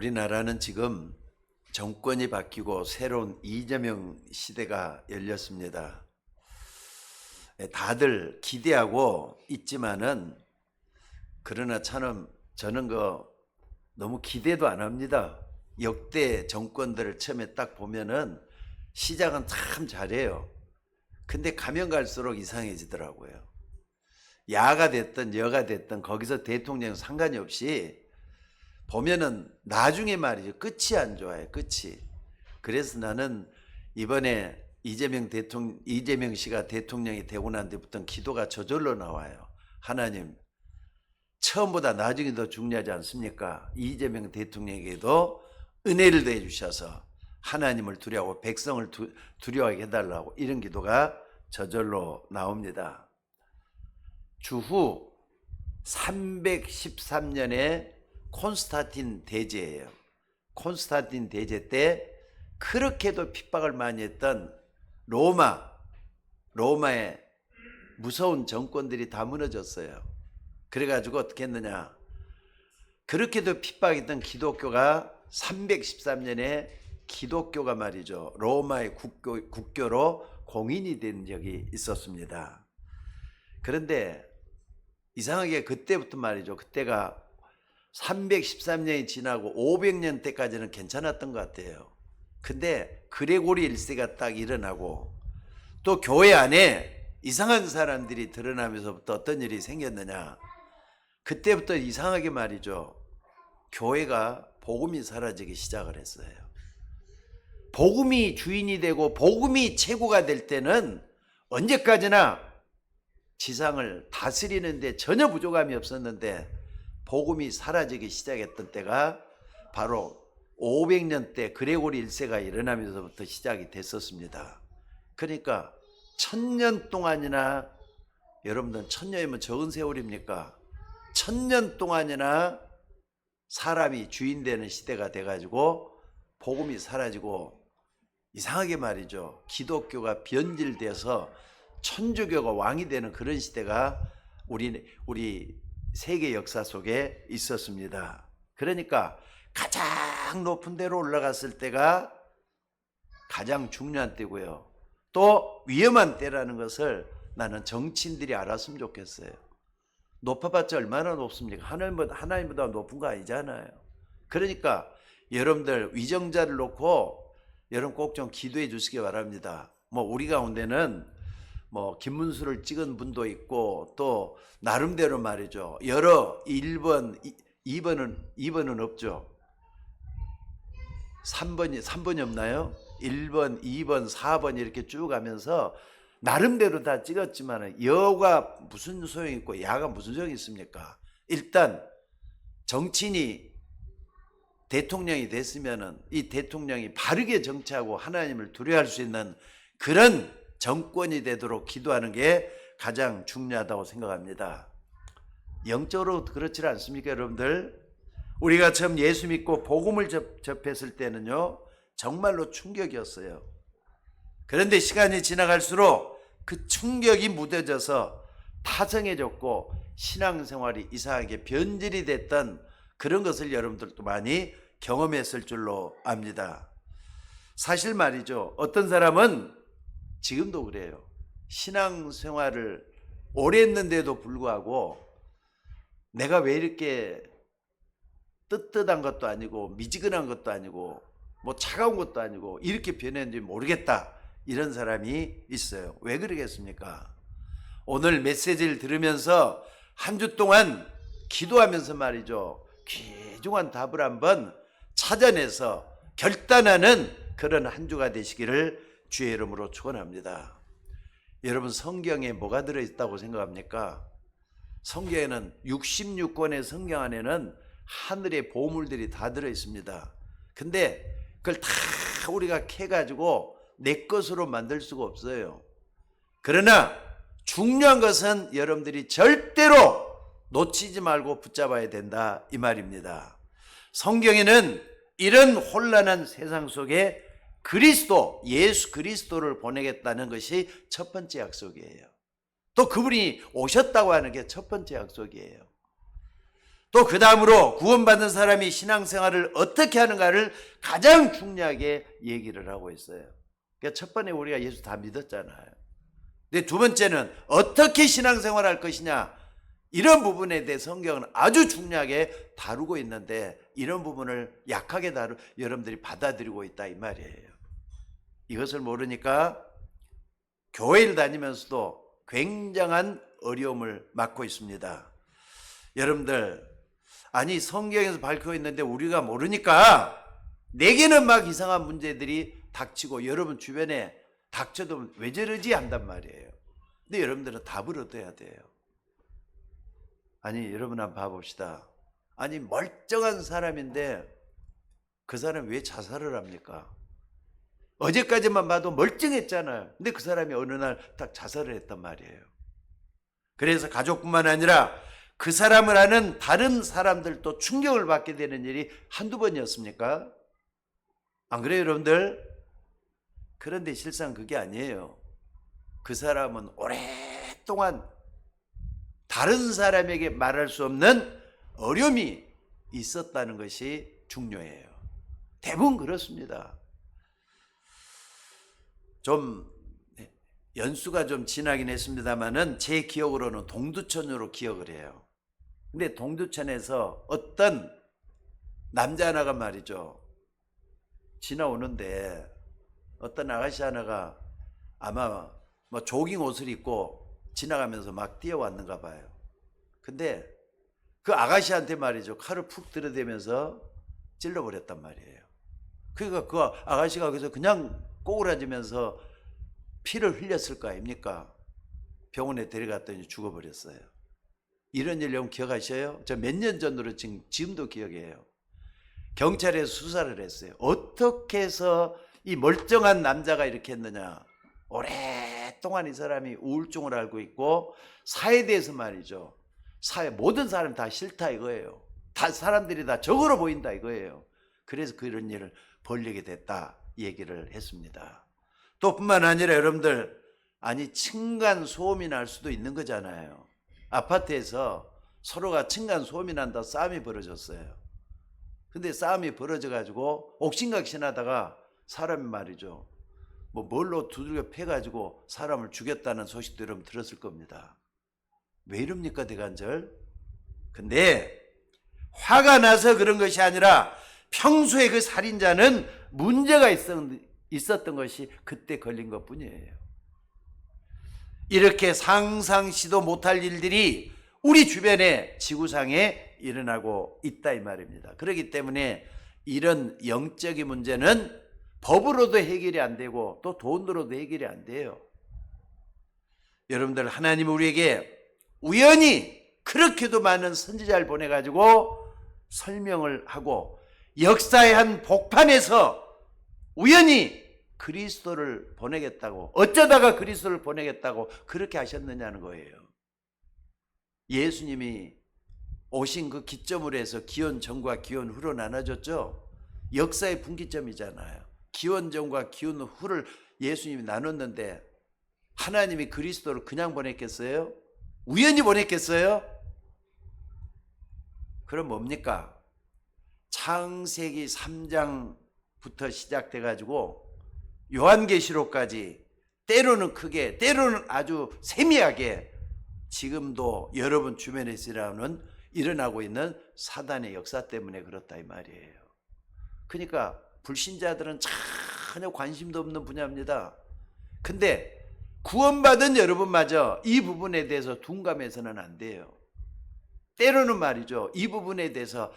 우리나라는 지금 정권이 바뀌고 새로운 이재명 시대가 열렸습니다. 다들 기대하고 있지만은 그러나 저는 너무 기대도 안 합니다. 역대 정권들을 처음에 딱 보면은 시작은 참 잘해요. 근데 가면 갈수록 이상해지더라고요. 야가 됐든 여가 됐든 거기서 대통령 상관이 없이 보면은 나중에 말이죠. 끝이 안 좋아요. 끝이. 그래서 나는 이번에 이재명 씨가 대통령이 되고 난 뒤부터 기도가 저절로 나와요. 하나님, 처음보다 나중이 더 중요하지 않습니까? 이재명 대통령에게도 은혜를 더해 주셔서 하나님을 두려워하고 백성을 두려워하게 해달라고 이런 기도가 저절로 나옵니다. 주후 313년에 콘스탄틴 대제예요. 콘스탄틴 대제 때 그렇게도 핍박을 많이 했던 로마의 무서운 정권들이 다 무너졌어요. 그래가지고 어떻게 했느냐, 그렇게도 핍박했던 기독교가 313년에 기독교가 말이죠, 로마의 국교로 공인이 된 적이 있었습니다. 그런데 이상하게 그때부터 말이죠, 그때가 313년이 지나고 500년 때까지는 괜찮았던 것 같아요. 근데 그레고리 1세가 딱 일어나고 또 교회 안에 이상한 사람들이 드러나면서부터 어떤 일이 생겼느냐, 그때부터 이상하게 말이죠, 교회가 복음이 사라지기 시작을 했어요. 복음이 주인이 되고 복음이 최고가 될 때는 언제까지나 지상을 다스리는 데 전혀 부족함이 없었는데 복음이 사라지기 시작했던 때가 바로 500년 때 그레고리 1세가 일어나면서부터 시작이 됐었습니다. 그러니까 1000년 동안이나, 여러분들 1000년이면 적은 세월입니까? 1000년 동안이나 사람이 주인 되는 시대가 돼가지고 복음이 사라지고 이상하게 말이죠, 기독교가 변질돼서 천주교가 왕이 되는 그런 시대가 우리 세계 역사 속에 있었습니다. 그러니까 가장 높은 데로 올라갔을 때가 가장 중요한 때고요. 또 위험한 때라는 것을 나는 정치인들이 알았으면 좋겠어요. 높아봤자 얼마나 높습니까? 하나님보다 높은 거 아니잖아요. 그러니까 여러분들 위정자를 놓고 여러분 꼭 좀 기도해 주시기 바랍니다. 우리 가운데는 김문수를 찍은 분도 있고 또 나름대로 말이죠, 여러 1번, 2번은 없죠. 3번이 없나요? 1번, 2번, 4번 이렇게 쭉 가면서 나름대로 다 찍었지만 여가 무슨 소용이 있고 야가 무슨 소용이 있습니까? 일단 정치인이 대통령이 됐으면은 이 대통령이 바르게 정치하고 하나님을 두려워할 수 있는 그런 정권이 되도록 기도하는 게 가장 중요하다고 생각합니다. 영적으로 그렇지 않습니까, 여러분들? 우리가 처음 예수 믿고 복음을 접했을 때는요, 정말로 충격이었어요. 그런데 시간이 지나갈수록 그 충격이 무뎌져서 타성해졌고 신앙생활이 이상하게 변질이 됐던 그런 것을 여러분들도 많이 경험했을 줄로 압니다. 사실 말이죠, 어떤 사람은 지금도 그래요. 신앙생활을 오래 했는데도 불구하고 내가 왜 이렇게 뜨뜻한 것도 아니고 미지근한 것도 아니고 차가운 것도 아니고 이렇게 변했는지 모르겠다, 이런 사람이 있어요. 왜 그러겠습니까? 오늘 메시지를 들으면서 한 주 동안 기도하면서 말이죠, 귀중한 답을 한번 찾아내서 결단하는 그런 한 주가 되시기를 주의 이름으로 축원합니다. 여러분, 성경에 뭐가 들어있다고 생각합니까? 성경에는 66권의 성경 안에는 하늘의 보물들이 다 들어있습니다. 근데 그걸 다 우리가 캐가지고 내 것으로 만들 수가 없어요. 그러나 중요한 것은 여러분들이 절대로 놓치지 말고 붙잡아야 된다, 이 말입니다. 성경에는 이런 혼란한 세상 속에 예수 그리스도를 보내겠다는 것이 첫 번째 약속이에요. 또 그분이 오셨다고 하는 게 첫 번째 약속이에요. 또 그 다음으로 구원받은 사람이 신앙생활을 어떻게 하는가를 가장 중요하게 얘기를 하고 있어요. 그러니까 첫 번에 우리가 예수 다 믿었잖아요. 근데 두 번째는 어떻게 신앙생활을 할 것이냐, 이런 부분에 대해 성경은 아주 중요하게 다루고 있는데 이런 부분을 약하게 여러분들이 받아들이고 있다 이 말이에요. 이것을 모르니까 교회를 다니면서도 굉장한 어려움을 맞고 있습니다. 여러분들, 아니 성경에서 밝혀 있는데 우리가 모르니까 내게는 막 이상한 문제들이 닥치고 여러분 주변에 닥쳐도 왜 저러지 한단 말이에요. 근데 여러분들은 답을 얻어야 돼요. 아니 여러분 한번 봐봅시다. 아니 멀쩡한 사람인데 그 사람 왜 자살을 합니까? 어제까지만 봐도 멀쩡했잖아요. 근데 그 사람이 어느 날 딱 자살을 했단 말이에요. 그래서 가족뿐만 아니라 그 사람을 아는 다른 사람들도 충격을 받게 되는 일이 한두 번이었습니까? 안 그래요 여러분들? 그런데 실상 그게 아니에요. 그 사람은 오랫동안 다른 사람에게 말할 수 없는 어려움이 있었다는 것이 중요해요. 대부분 그렇습니다. 좀 연수가 좀 지나긴 했습니다만은 제 기억으로는 동두천으로 기억을 해요. 근데 동두천에서 어떤 남자 하나가 말이죠, 지나오는데 어떤 아가씨 하나가 아마 뭐 조깅 옷을 입고 지나가면서 막 뛰어왔는가 봐요. 근데 그 아가씨한테 말이죠, 칼을 푹 들이대면서 찔러버렸단 말이에요. 그러니까 그 아가씨가 그래서 그냥 꼬꾸라지면서 피를 흘렸을 거 아닙니까? 병원에 데려갔더니 죽어버렸어요. 이런 일 여러분 기억하셔요? 저 몇 년 전으로 지금도 기억해요. 경찰에서 수사를 했어요. 어떻게 해서 이 멀쩡한 남자가 이렇게 했느냐. 오랫동안 이 사람이 우울증을 앓고 있고 사회에 대해서 말이죠, 사회 모든 사람이 다 싫다 이거예요. 다 사람들이 다 적으로 보인다 이거예요. 그래서 그런 일을 벌리게 됐다 얘기를 했습니다. 또 뿐만 아니라 여러분들, 아니 층간 소음이 날 수도 있는 거잖아요. 아파트에서 서로가 층간 소음이 난다 싸움이 벌어졌어요. 근데 싸움이 벌어져 가지고 옥신각신하다가 사람이 말이죠, 뭐 뭘로 두들겨 패가지고 사람을 죽였다는 소식도 여러분 들었을 겁니다. 왜 이럽니까 대간절? 근데 화가 나서 그런 것이 아니라 평소에 그 살인자는 문제가 있었던 것이 그때 걸린 것 뿐이에요. 이렇게 상상시도 못할 일들이 우리 주변에 지구상에 일어나고 있다 이 말입니다. 그렇기 때문에 이런 영적인 문제는 법으로도 해결이 안 되고 또 돈으로도 해결이 안 돼요. 여러분들, 하나님 우리에게 우연히 그렇게도 많은 선지자를 보내가지고 설명을 하고 역사의 한 복판에서 우연히 그리스도를 보내겠다고, 어쩌다가 그리스도를 보내겠다고 그렇게 하셨느냐는 거예요. 예수님이 오신 그 기점으로 해서 기원 전과 기원 후로 나눠졌죠. 역사의 분기점이잖아요. 기원 전과 기원 후를 예수님이 나눴는데 하나님이 그리스도를 그냥 보냈겠어요? 우연히 보냈겠어요? 그럼 뭡니까? 창세기 3장부터 시작돼 가지고 요한계시록까지 때로는 크게 때로는 아주 세미하게 지금도 여러분 주변에서 일어나고 있는 사단의 역사 때문에 그렇다 이 말이에요. 그러니까 불신자들은 전혀 관심도 없는 분야입니다. 근데 구원받은 여러분마저 이 부분에 대해서 둔감해서는 안 돼요. 때로는 말이죠, 이 부분에 대해서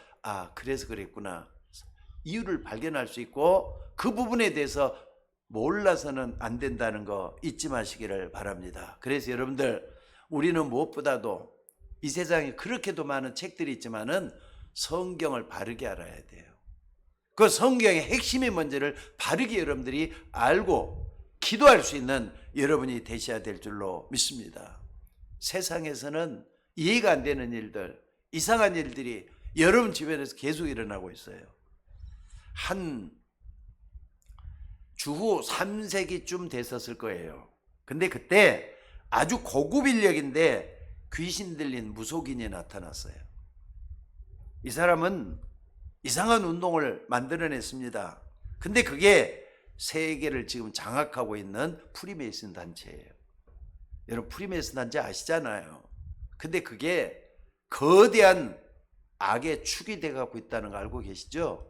그래서 그랬구나 이유를 발견할 수 있고 그 부분에 대해서 몰라서는 안 된다는 거 잊지 마시기를 바랍니다. 그래서 여러분들, 우리는 무엇보다도 이 세상에 그렇게도 많은 책들이 있지만은 성경을 바르게 알아야 돼요. 그 성경의 핵심이 뭔지를 바르게 여러분들이 알고 기도할 수 있는 여러분이 되셔야 될 줄로 믿습니다. 세상에서는 이해가 안 되는 일들, 이상한 일들이 여러분 주변에서 계속 일어나고 있어요. 한 주후 3세기쯤 됐었을 거예요. 근데 그때 아주 고급 인력인데 귀신 들린 무속인이 나타났어요. 이 사람은 이상한 운동을 만들어냈습니다. 근데 그게 세계를 지금 장악하고 있는 프리메이슨 단체예요. 여러분 프리메이슨 단체 아시잖아요. 근데 그게 거대한 악의 축이 돼가고 있다는 거 알고 계시죠?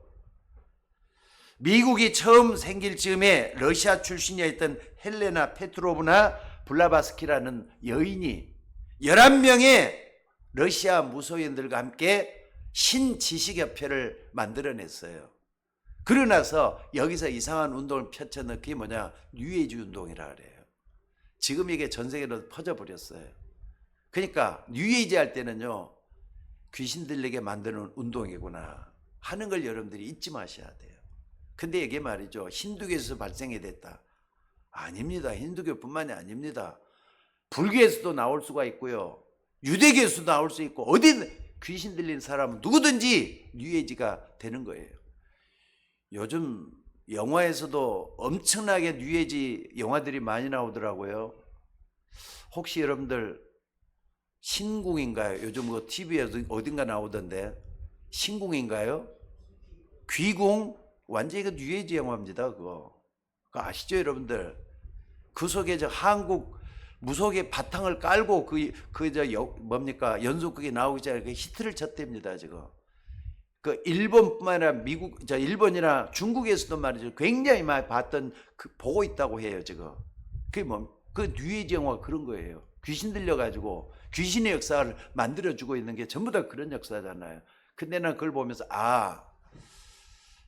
미국이 처음 생길 즈음에 러시아 출신이었던 헬레나 페트로브나 블라바스키라는 여인이 11명의 러시아 무소인들과 함께 신지식협회를 만들어냈어요. 그러고 나서 여기서 이상한 운동을 펼쳐넣은 게 뭐냐? 뉴에이지 운동이라 그래요. 지금 이게 전 세계로 퍼져버렸어요. 그러니까 뉴에이지 할 때는요, 귀신들에게 만드는 운동이구나 하는 걸 여러분들이 잊지 마셔야 돼요. 근데 이게 말이죠, 힌두교에서 발생이 됐다. 아닙니다. 힌두교뿐만이 아닙니다. 불교에서도 나올 수가 있고요, 유대교에서도 나올 수 있고, 어디 귀신 들린 사람은 누구든지 뉴에이지가 되는 거예요. 요즘 영화에서도 엄청나게 뉴에이지 영화들이 많이 나오더라고요. 혹시 여러분들 신궁인가요? 요즘 그 TV에서 어딘가 나오던데, 신궁인가요? 귀궁? 완전히 그 뉴에이지 영화입니다. 그거 아시죠 여러분들? 그 속에 저 한국 무속의 바탕을 깔고 뭡니까 연속극이 나오기 전에 그 히트를 쳤답니다. 지금 그 일본뿐만 아니라 미국, 일본이나 중국에서도 말이죠, 굉장히 많이 봤던 보고 있다고 해요. 지금 그게 그 뉴에이지 영화가 그런 거예요. 귀신 들려가지고 귀신의 역사를 만들어주고 있는 게 전부 다 그런 역사잖아요. 근데 난 그걸 보면서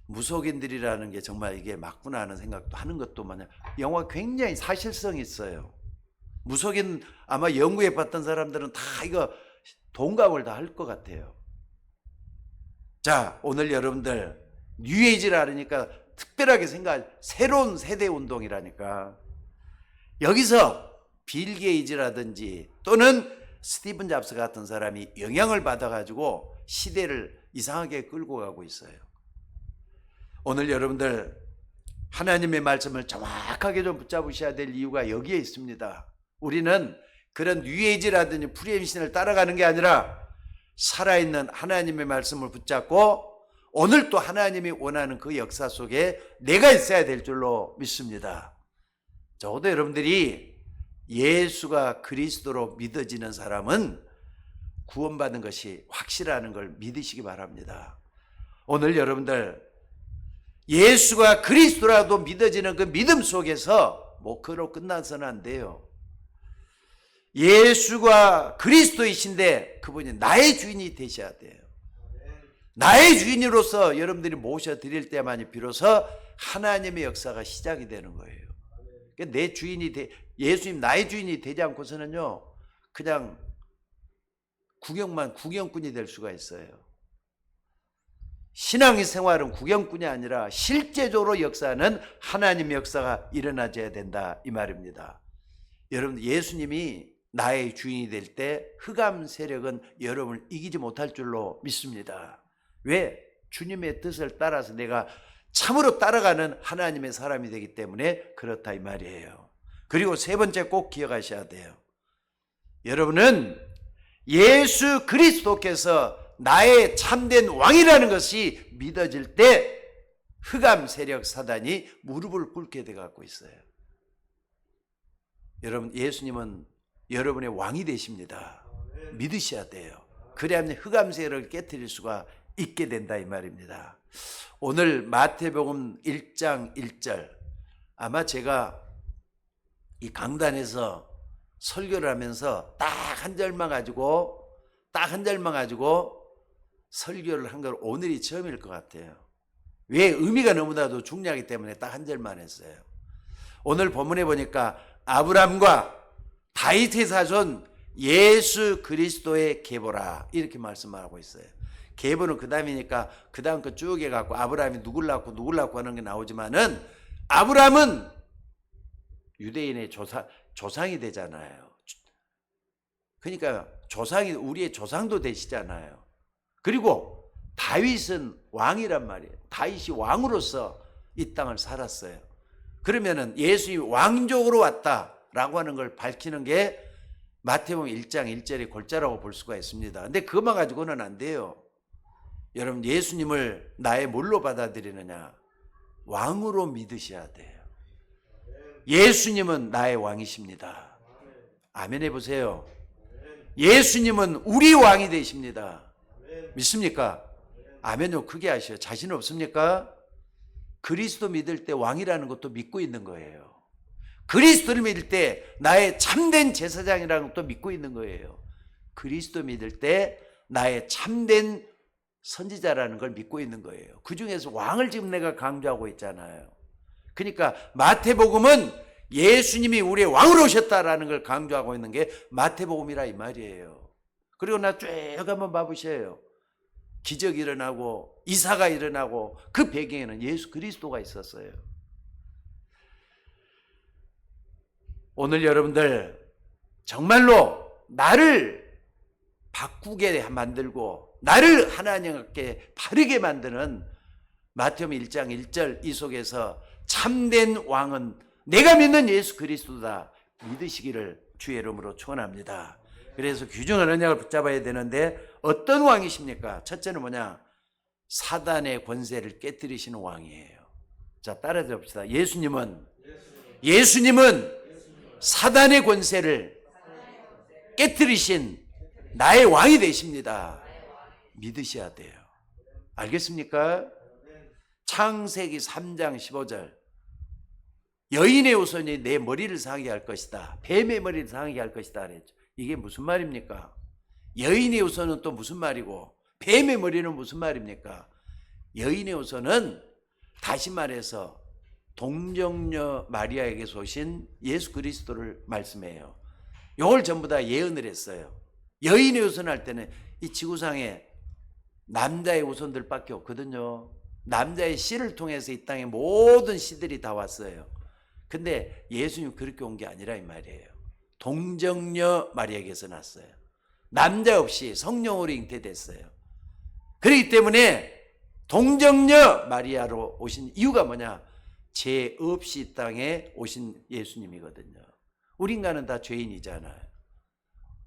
무속인들이라는 게 정말 이게 맞구나 하는 생각도 하는 것도 마냥 영화 굉장히 사실성이 있어요. 무속인 아마 연구해 봤던 사람들은 다 이거 동감을 다 할 것 같아요. 자, 오늘 여러분들 뉴에이지라 하니까 특별하게 새로운 세대 운동이라니까. 여기서 빌 게이츠라든지 또는 스티븐 잡스 같은 사람이 영향을 받아가지고 시대를 이상하게 끌고 가고 있어요. 오늘 여러분들 하나님의 말씀을 정확하게 좀 붙잡으셔야 될 이유가 여기에 있습니다. 우리는 그런 뉴에이지라든지 프리엠신을 따라가는 게 아니라 살아있는 하나님의 말씀을 붙잡고 오늘 또 하나님이 원하는 그 역사 속에 내가 있어야 될 줄로 믿습니다. 적어도 여러분들이 예수가 그리스도로 믿어지는 사람은 구원받은 것이 확실하는 걸 믿으시기 바랍니다. 오늘 여러분들 예수가 그리스도라도 믿어지는 그 믿음 속에서 목표로 끝나서는 안 돼요. 예수가 그리스도이신데 그분이 나의 주인이 되셔야 돼요. 나의 주인으로서 여러분들이 모셔드릴 때만이 비로소 하나님의 역사가 시작이 되는 거예요. 내 주인이 예수님 나의 주인이 되지 않고서는요, 그냥 구경꾼이 될 수가 있어요. 신앙의 생활은 구경꾼이 아니라 실제적으로 역사는 하나님의 역사가 일어나줘야 된다 이 말입니다. 여러분 예수님이 나의 주인이 될 때 흑암 세력은 여러분을 이기지 못할 줄로 믿습니다. 왜? 주님의 뜻을 따라서 내가 참으로 따라가는 하나님의 사람이 되기 때문에 그렇다 이 말이에요. 그리고 세 번째 꼭 기억하셔야 돼요. 여러분은 예수 그리스도께서 나의 참된 왕이라는 것이 믿어질 때 흑암 세력 사단이 무릎을 꿇게 돼 갖고 있어요. 여러분 예수님은 여러분의 왕이 되십니다. 믿으셔야 돼요. 그래야만 흑암 세력을 깨트릴 수가 있게 된다 이 말입니다. 오늘 마태복음 1장 1절, 아마 제가 이 강단에서 설교를 하면서 딱 한 절만 가지고 설교를 한 건 오늘이 처음일 것 같아요. 왜? 의미가 너무나도 중요하기 때문에 딱 한 절만 했어요. 오늘 본문에 보니까 아브람과 다윗의 자손 예수 그리스도의 계보라 이렇게 말씀하고 있어요. 계보는 그 다음이니까 그 다음 거 쭉 해갖고 아브라함이 누굴 낳고 하는 게 나오지만은 아브라함은 유대인의 조상이 되잖아요. 그러니까 우리의 조상도 되시잖아요. 그리고 다윗은 왕이란 말이에요. 다윗이 왕으로서 이 땅을 살았어요. 그러면은 예수님이 왕족으로 왔다라고 하는 걸 밝히는 게 마태복음 1장 1절의 골자라고 볼 수가 있습니다. 근데 그것만 가지고는 안 돼요. 여러분 예수님을 나의 뭘로 받아들이느냐? 왕으로 믿으셔야 돼요. 예수님은 나의 왕이십니다. 아멘 해보세요. 예수님은 우리 왕이 되십니다. 믿습니까? 아멘요. 크게 하셔요. 자신 없습니까? 그리스도 믿을 때 왕이라는 것도 믿고 있는 거예요. 그리스도를 믿을 때 나의 참된 제사장이라는 것도 믿고 있는 거예요. 그리스도 믿을 때 나의 참된 선지자라는 걸 믿고 있는 거예요. 그 중에서 왕을 지금 내가 강조하고 있잖아요. 그러니까 마태복음은 예수님이 우리의 왕으로 오셨다라는 걸 강조하고 있는 게 마태복음이라 이 말이에요. 그리고 나 쭉 한번 봐보세요. 기적이 일어나고 이사가 일어나고 그 배경에는 예수 그리스도가 있었어요. 오늘 여러분들 정말로 나를 바꾸게 만들고 나를 하나님께 바르게 만드는 마태복음 1장 1절 이 속에서 참된 왕은 내가 믿는 예수 그리스도다 믿으시기를 주의 이름으로 축원합니다. 그래서 귀중한 언약을 붙잡아야 되는데 어떤 왕이십니까? 첫째는 뭐냐? 사단의 권세를 깨뜨리시는 왕이에요. 자, 따라해 봅시다. 예수님은 사단의 권세를 깨뜨리신 나의 왕이 되십니다. 믿으셔야 돼요. 알겠습니까? 창세기 3장 15절 여인의 후손이 내 머리를 상하게 할 것이다. 뱀의 머리를 상하게 할 것이다 그랬죠. 이게 무슨 말입니까? 여인의 후손은 또 무슨 말이고 뱀의 머리는 무슨 말입니까? 여인의 후손은 다시 말해서 동정녀 마리아에게서 오신 예수 그리스도를 말씀해요. 이걸 전부 다 예언을 했어요. 여인의 후손 할 때는 이 지구상에 남자의 후손들밖에 없거든요. 남자의 씨를 통해서 이 땅에 모든 씨들이 다 왔어요. 근데 예수님 그렇게 온 게 아니라 이 말이에요. 동정녀 마리아에게서 났어요. 남자 없이 성령으로 잉태됐어요. 그렇기 때문에 동정녀 마리아로 오신 이유가 뭐냐? 죄 없이 이 땅에 오신 예수님이거든요. 우리 인간은 다 죄인이잖아요.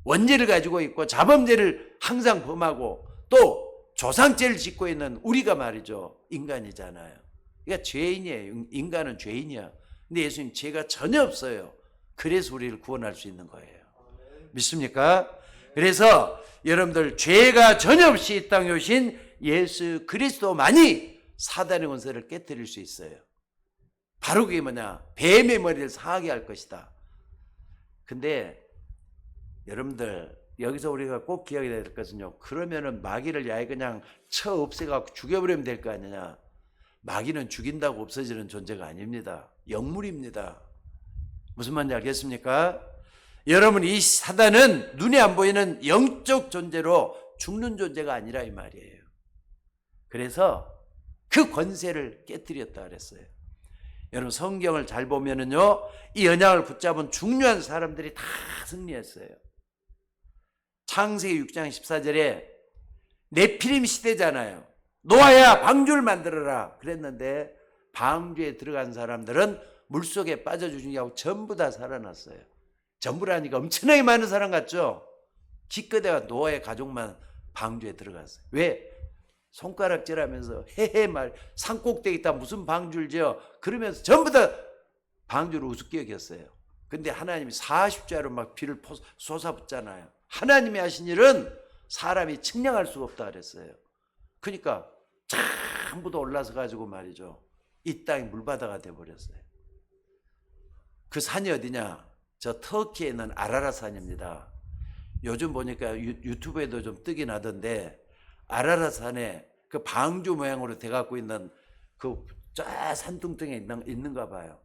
원죄를 가지고 있고 자범죄를 항상 범하고 또 조상죄를 짓고 있는 우리가 말이죠. 인간이잖아요. 그러니까 죄인이에요. 인간은 죄인이야. 근데 예수님 죄가 전혀 없어요. 그래서 우리를 구원할 수 있는 거예요. 믿습니까? 그래서 여러분들 죄가 전혀 없이 이 땅에 오신 예수 그리스도만이 사단의 권세를 깨뜨릴 수 있어요. 바로 그게 뭐냐? 뱀의 머리를 상하게 할 것이다. 근데 여러분들 여기서 우리가 꼭 기억해야 될 것은요. 그러면은 마귀를 야에 그냥 쳐 없애갖고 죽여버리면 될 거 아니냐. 마귀는 죽인다고 없어지는 존재가 아닙니다. 영물입니다. 무슨 말인지 알겠습니까? 여러분 이 사단은 눈에 안 보이는 영적 존재로 죽는 존재가 아니라 이 말이에요. 그래서 그 권세를 깨뜨렸다 그랬어요. 여러분 성경을 잘 보면은요. 이 언약을 붙잡은 중요한 사람들이 다 승리했어요. 창세기 6장 14절에 네피림 시대잖아요. 노아야 방주를 만들어라 그랬는데 방주에 들어간 사람들은 물속에 빠져주지 않고 전부 다 살아났어요. 전부라니까 엄청나게 많은 사람 같죠? 기껏해야 노아의 가족만 방주에 들어갔어요. 왜? 손가락질하면서 헤헤 말 산꼭대기 있다 무슨 방주를 지어 그러면서 전부 다 방주를 우습게 여겼어요. 근데 하나님이 40자로 막 비를 쏟아붓잖아요. 하나님이 하신 일은 사람이 측량할 수가 없다 그랬어요. 그러니까 전부 다 올라서 가지고 말이죠. 이 땅이 물바다가 돼버렸어요. 그 산이 어디냐? 저 터키에 있는 아라라산입니다. 요즘 보니까 유튜브에도 좀 뜨긴 하던데 아라라산에 그 방주 모양으로 돼갖고 있는 그 산둥둥에 있는가 봐요.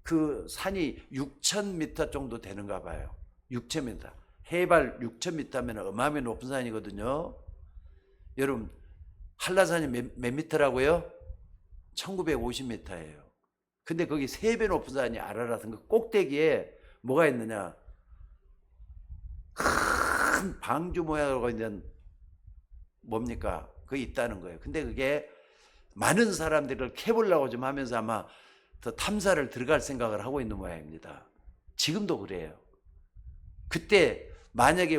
그 산이 6,000m 정도 되는가 봐요. 6,000m. 해발 6,000m면 어마어마하게 높은 산이거든요. 여러분 한라산이 몇 미터라고요? 1950m예요. 근데 거기 3배 높은 산이 아라라산 그 꼭대기에 뭐가 있느냐? 큰 방주 모양으로 있는 뭡니까? 그게 있다는 거예요. 근데 그게 많은 사람들을 캐보려고 좀 하면서 아마 더 탐사를 들어갈 생각을 하고 있는 모양입니다. 지금도 그래요. 그때 만약에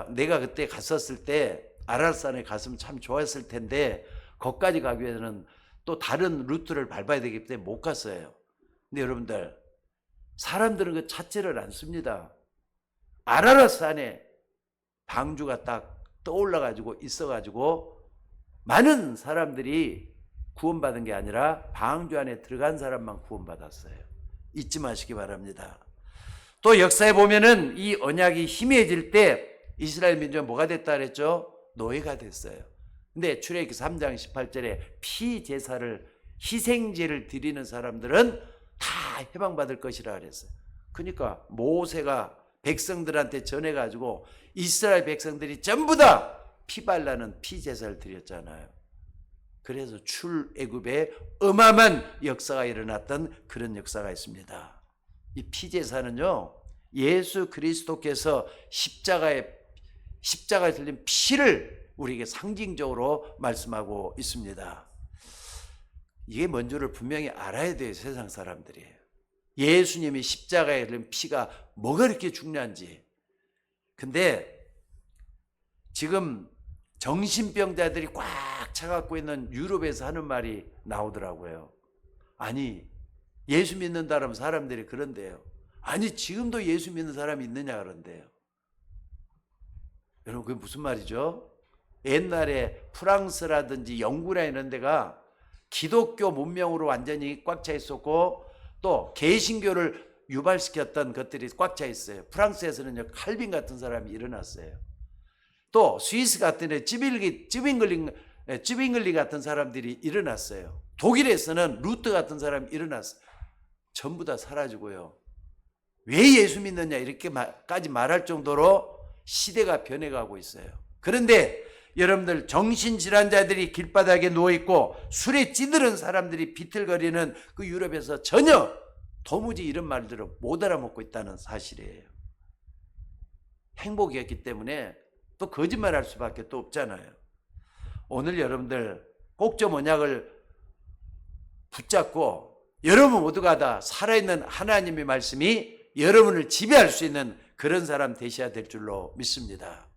내가 그때 갔었을 때 아라산에 갔으면 참 좋았을 텐데 거기까지 가기 위해서는 또 다른 루트를 밟아야 되기 때문에 못 갔어요. 근데 여러분들, 사람들은 그 찾지를 않습니다. 아라산에 방주가 딱 떠올라 가지고 있어 가지고 많은 사람들이 구원받은 게 아니라 방주 안에 들어간 사람만 구원받았어요. 잊지 마시기 바랍니다. 또 역사에 보면은 이 언약이 희미해질 때 이스라엘 민족은 뭐가 됐다 그랬죠? 노예가 됐어요. 근데 출애굽기 3장 18절에 피제사를, 희생제를 드리는 사람들은 다 해방받을 것이라 그랬어요. 그러니까 모세가 백성들한테 전해가지고 이스라엘 백성들이 전부 다 피발라는 피제사를 드렸잖아요. 그래서 출애굽에 어마어마한 역사가 일어났던 그런 역사가 있습니다. 이 피제사는요, 예수 그리스도께서 십자가에 흘린 피를 우리에게 상징적으로 말씀하고 있습니다. 이게 뭔지를 분명히 알아야 돼요, 세상 사람들이. 예수님이 십자가에 흘린 피가 뭐가 그렇게 중요한지. 근데 지금 정신병자들이 꽉 차갖고 있는 유럽에서 하는 말이 나오더라고요. 아니, 예수 믿는다라면 사람들이 그런데요. 아니, 지금도 예수 믿는 사람이 있느냐 그런데요. 여러분, 그게 무슨 말이죠? 옛날에 프랑스라든지 영국이나 이런 데가 기독교 문명으로 완전히 꽉 차 있었고 또 개신교를 유발시켰던 것들이 꽉 차 있어요. 프랑스에서는요, 칼빈 같은 사람이 일어났어요. 또 스위스 같은 데 쯔빙글리 같은 사람들이 일어났어요. 독일에서는 루트 같은 사람이 일어났어요. 전부 다 사라지고요. 왜 예수 믿느냐 이렇게까지 말할 정도로 시대가 변해가고 있어요. 그런데 여러분들, 정신질환자들이 길바닥에 누워있고 술에 찌들은 사람들이 비틀거리는 그 유럽에서 전혀 도무지 이런 말들을 못 알아먹고 있다는 사실이에요. 행복이었기 때문에 또 거짓말할 수밖에 또 없잖아요. 오늘 여러분들 꼭 좀 언약을 붙잡고 여러분 모두가 다 살아있는 하나님의 말씀이 여러분을 지배할 수 있는 그런 사람 되셔야 될 줄로 믿습니다.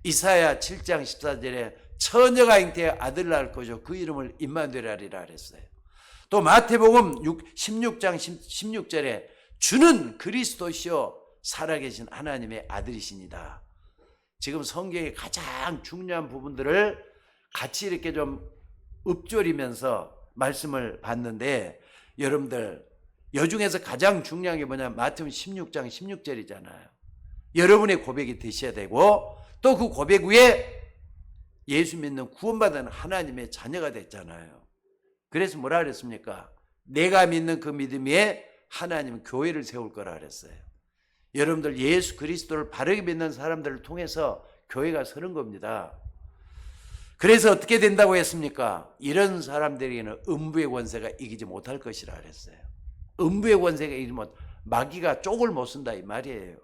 이사야 7장 14절에 처녀가 잉태해 아들 낳을 것이요 그 이름을 임마누엘이라 그랬어요. 또 마태복음 16장 16절에 주는 그리스도시요 살아계신 하나님의 아들이시니다. 지금 성경의 가장 중요한 부분들을 같이 이렇게 좀 읊조리면서 말씀을 봤는데, 여러분들, 여중에서 가장 중요한 게 뭐냐면 마태복음 16장 16절이잖아요. 여러분의 고백이 되셔야 되고 또 그 고백 위에 예수 믿는 구원받은 하나님의 자녀가 됐잖아요. 그래서 뭐라 그랬습니까? 내가 믿는 그 믿음 위에 하나님은 교회를 세울 거라 그랬어요. 여러분들, 예수 그리스도를 바르게 믿는 사람들을 통해서 교회가 서는 겁니다. 그래서 어떻게 된다고 했습니까? 이런 사람들에게는 음부의 권세가 이기지 못할 것이라 그랬어요. 음부의 권세가 이기지 못, 마귀가 쪽을 못 쓴다 이 말이에요.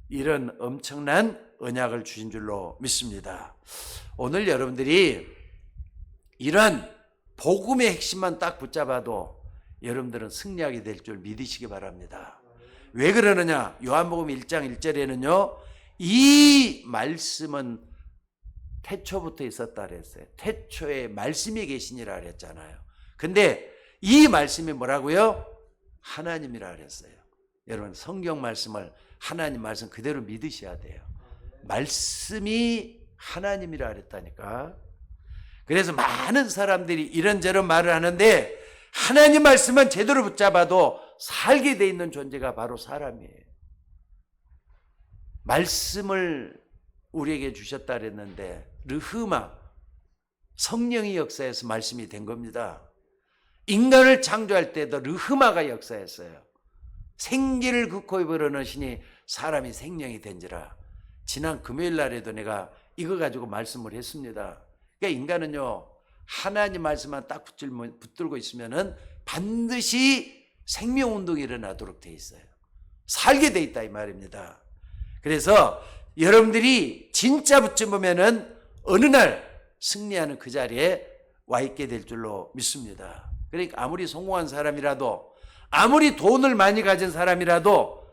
이런 엄청난 언약을 주신 줄로 믿습니다. 오늘 여러분들이 이런 복음의 핵심만 딱 붙잡아도 여러분들은 승리하게 될 줄 믿으시기 바랍니다. 왜 그러느냐? 요한복음 1장 1절에는요, 이 말씀은 태초부터 있었다 그랬어요. 태초에 말씀이 계시니라 그랬잖아요. 근데 이 말씀이 뭐라고요? 하나님이라 그랬어요. 여러분, 성경 말씀을, 하나님 말씀 그대로 믿으셔야 돼요. 말씀이 하나님이라 그랬다니까. 그래서 많은 사람들이 이런저런 말을 하는데 하나님 말씀은 제대로 붙잡아도 살게 돼 있는 존재가 바로 사람이에요. 말씀을 우리에게 주셨다 그랬는데 르흐마, 성령이 역사해서 말씀이 된 겁니다. 인간을 창조할 때도 르흐마가 역사했어요. 생기를 그 코에 불어넣으시니 사람이 생명이 된지라. 지난 금요일 날에도 내가 이거 가지고 말씀을 했습니다. 그러니까 인간은요, 하나님 말씀만 딱 붙들고 있으면은 반드시 생명운동이 일어나도록 돼 있어요. 살게 돼 있다 이 말입니다. 그래서 여러분들이 진짜 붙잡으면은 어느 날 승리하는 그 자리에 와 있게 될 줄로 믿습니다. 그러니까 아무리 성공한 사람이라도, 아무리 돈을 많이 가진 사람이라도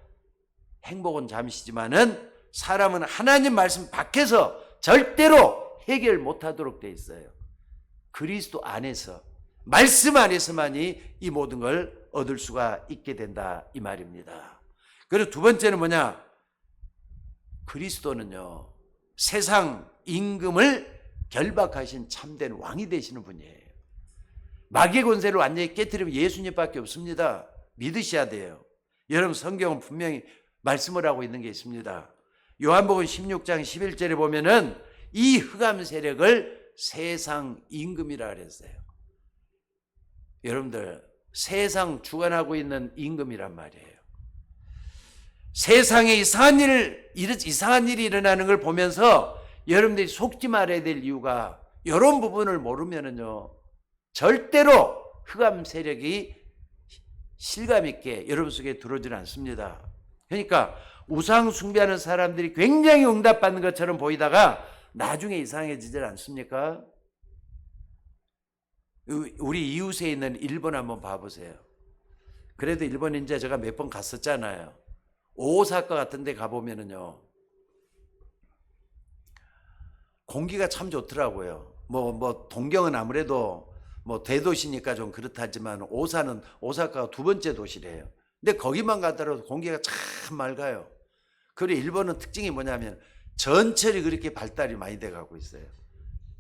행복은 잠시지만은 사람은 하나님 말씀 밖에서 절대로 해결 못하도록 돼 있어요. 그리스도 안에서, 말씀 안에서만이 이 모든 걸 얻을 수가 있게 된다 이 말입니다. 그리고 두 번째는 뭐냐? 그리스도는요, 세상 임금을 결박하신 참된 왕이 되시는 분이에요. 마귀의 권세를 완전히 깨뜨리면 예수님밖에 없습니다. 믿으셔야 돼요. 여러분, 성경은 분명히 말씀을 하고 있는 게 있습니다. 요한복음 16장 11절에 보면은 이 흑암 세력을 세상 임금이라 그랬어요. 여러분들, 세상 주관하고 있는 임금이란 말이에요. 세상에 이상한 일이 일어나는 걸 보면서 여러분들이 속지 말아야 될 이유가, 이런 부분을 모르면은요, 절대로 흑암 세력이 실감 있게 여러분 속에 들어오지는 않습니다. 그러니까 우상 숭배하는 사람들이 굉장히 응답받는 것처럼 보이다가 나중에 이상해지지 않습니까? 우리 이웃에 있는 일본 한번 봐보세요. 그래도 일본 이제 제가 몇 번 갔었잖아요. 오사카 같은 데 가보면은요, 공기가 참 좋더라고요. 동경은 아무래도 대도시니까 좀 그렇다지만 오사카가 두 번째 도시래요. 근데 거기만 가더라도 공기가 참 맑아요. 그리고 일본은 특징이 뭐냐면 전철이 그렇게 발달이 많이 돼 가고 있어요.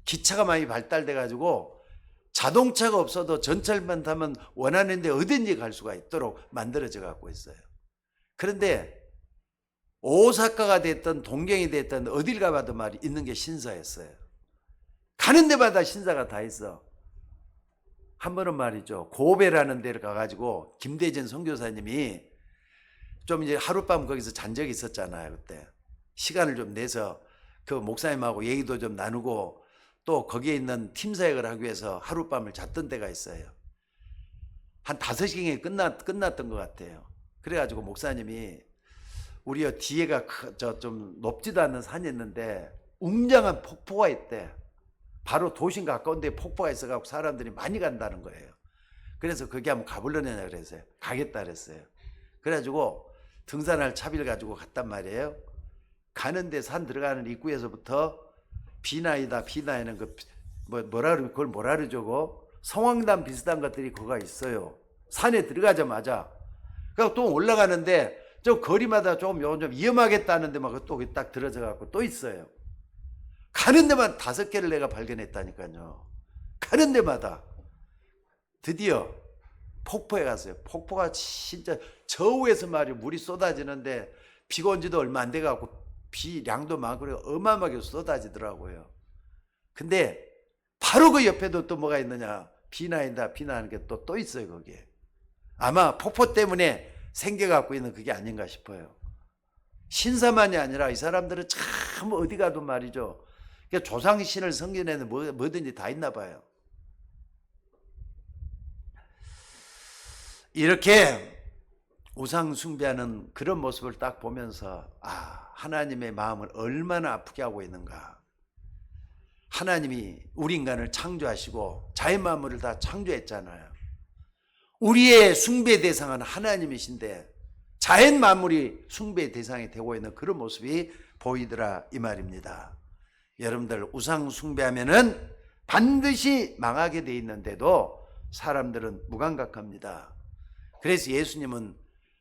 기차가 많이 발달돼 가지고 자동차가 없어도 전철만 타면 원하는 데 어딘지 갈 수가 있도록 만들어져 갖고 있어요. 그런데 오사카가 됐든 동경이 됐든 어딜 가봐도 말이 있는 게 신사였어요. 가는 데마다 신사가 다 있어. 한 번은 말이죠, 고베라는 데를 가가지고 김대진 선교사님이 좀 이제 하룻밤 거기서 잔 적이 있었잖아요. 그때 시간을 좀 내서 그 목사님하고 얘기도 좀 나누고 또 거기에 있는 팀 사역을 하기 위해서 하룻밤을 잤던 때가 있어요. 한 5시경에 끝났던 것 같아요. 그래가지고 목사님이 우리 뒤에가 좀 높지도 않는 산이 있는데 웅장한 폭포가 있대. 바로 도심 가까운 데 폭포가 있어가지고 사람들이 많이 간다는 거예요. 그래서 거기 한번 가보려냐 그랬어요. 가겠다 그랬어요. 그래가지고 등산할 차비를 가지고 갔단 말이에요. 가는데 산 들어가는 입구에서부터 비나이는 그걸 뭐라 그러죠? 성황담 비슷한 것들이 거기가 있어요. 산에 들어가자마자. 그리고 또 올라가는데 저 거리마다 좀 위험하겠다는데 막 또 딱 들어져 갖고 또 있어요. 가는 데만 5개를 내가 발견했다니까요. 가는 데마다. 드디어 폭포에 갔어요. 폭포가 진짜 저우에서 말이 물이 쏟아지는데 비가 온 지도 얼마 안 돼 갖고 비량도 많고 어마어마하게 쏟아지더라고요. 근데 바로 그 옆에도 또 뭐가 있느냐, 비나는 게 또 있어요. 거기에 아마 폭포 때문에 생겨갖고 있는 그게 아닌가 싶어요. 신사만이 아니라 이 사람들은 참 어디 가도 말이죠, 조상신을 섬기는 뭐든지 다 있나 봐요. 이렇게 우상 숭배하는 그런 모습을 딱 보면서 하나님의 마음을 얼마나 아프게 하고 있는가. 하나님이 우리 인간을 창조하시고 자연 만물을 다 창조했잖아요. 우리의 숭배 대상은 하나님이신데 자연 만물이 숭배 대상이 되고 있는 그런 모습이 보이더라 이 말입니다. 여러분들, 우상 숭배하면은 반드시 망하게 돼 있는데도 사람들은 무감각합니다. 그래서 예수님은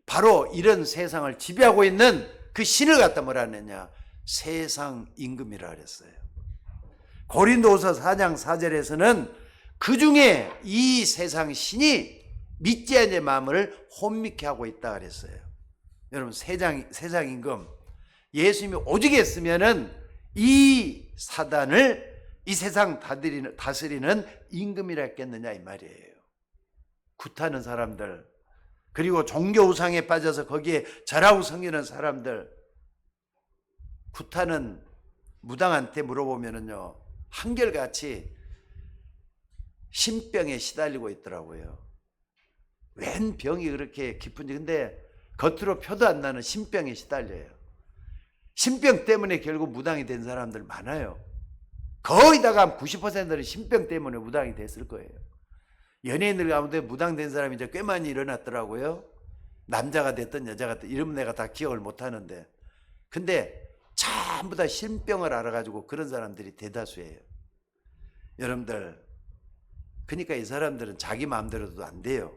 바로 이런 세상을 지배하고 있는 그 신을 갖다 뭐라 하느냐, 세상 임금이라 그랬어요. 고린도후서 4장 4절에서는 그 중에 이 세상 신이 믿지 않는 마음을 혼미케 하고 있다 그랬어요. 여러분, 세상 임금, 예수님이 오직 했으면은 이 사단을 이 세상 다스리는 임금이라 했겠느냐 이 말이에요. 굿하는 사람들, 그리고 종교 우상에 빠져서 거기에 절하고 섬기는 사람들, 굿하는 무당한테 물어보면은요, 한결같이 신병에 시달리고 있더라고요. 웬 병이 그렇게 깊은지. 근데 겉으로 표도 안 나는 신병에 시달려요. 신병 때문에 결국 무당이 된 사람들 많아요. 거의 다가 90%는 신병 때문에 무당이 됐을 거예요. 연예인들 가운데 무당된 사람이 이제 꽤 많이 일어났더라고요. 남자가 됐든 여자가 됐든 이러면 내가 다 기억을 못 하는데. 근데 전부 다 신병을 알아가지고 그런 사람들이 대다수예요. 여러분들, 그러니까 이 사람들은 자기 마음대로도 안 돼요.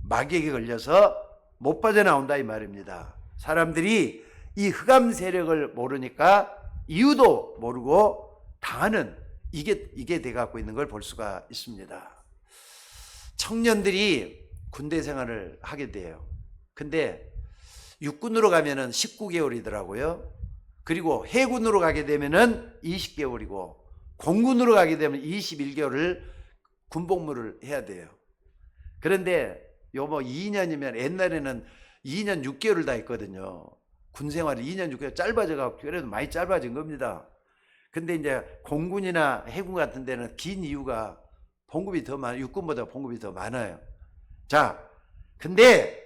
마귀에게 걸려서 못 빠져나온다 이 말입니다. 사람들이 이 흑암 세력을 모르니까 이유도 모르고 당하는 이게 돼갖고 있는 걸 볼 수가 있습니다. 청년들이 군대 생활을 하게 돼요. 근데 육군으로 가면은 19개월이더라고요. 그리고 해군으로 가게 되면은 20개월이고 공군으로 가게 되면 21개월을 군복무를 해야 돼요. 그런데 요 뭐 2년이면 옛날에는 2년 6개월을 다 했거든요. 군 생활이 2년 6개월 짧아져가지고 그래도 많이 짧아진 겁니다. 근데 이제 공군이나 해군 같은 데는 긴 이유가 봉급이 더 많아요. 육군보다 봉급이 더 많아요. 자, 근데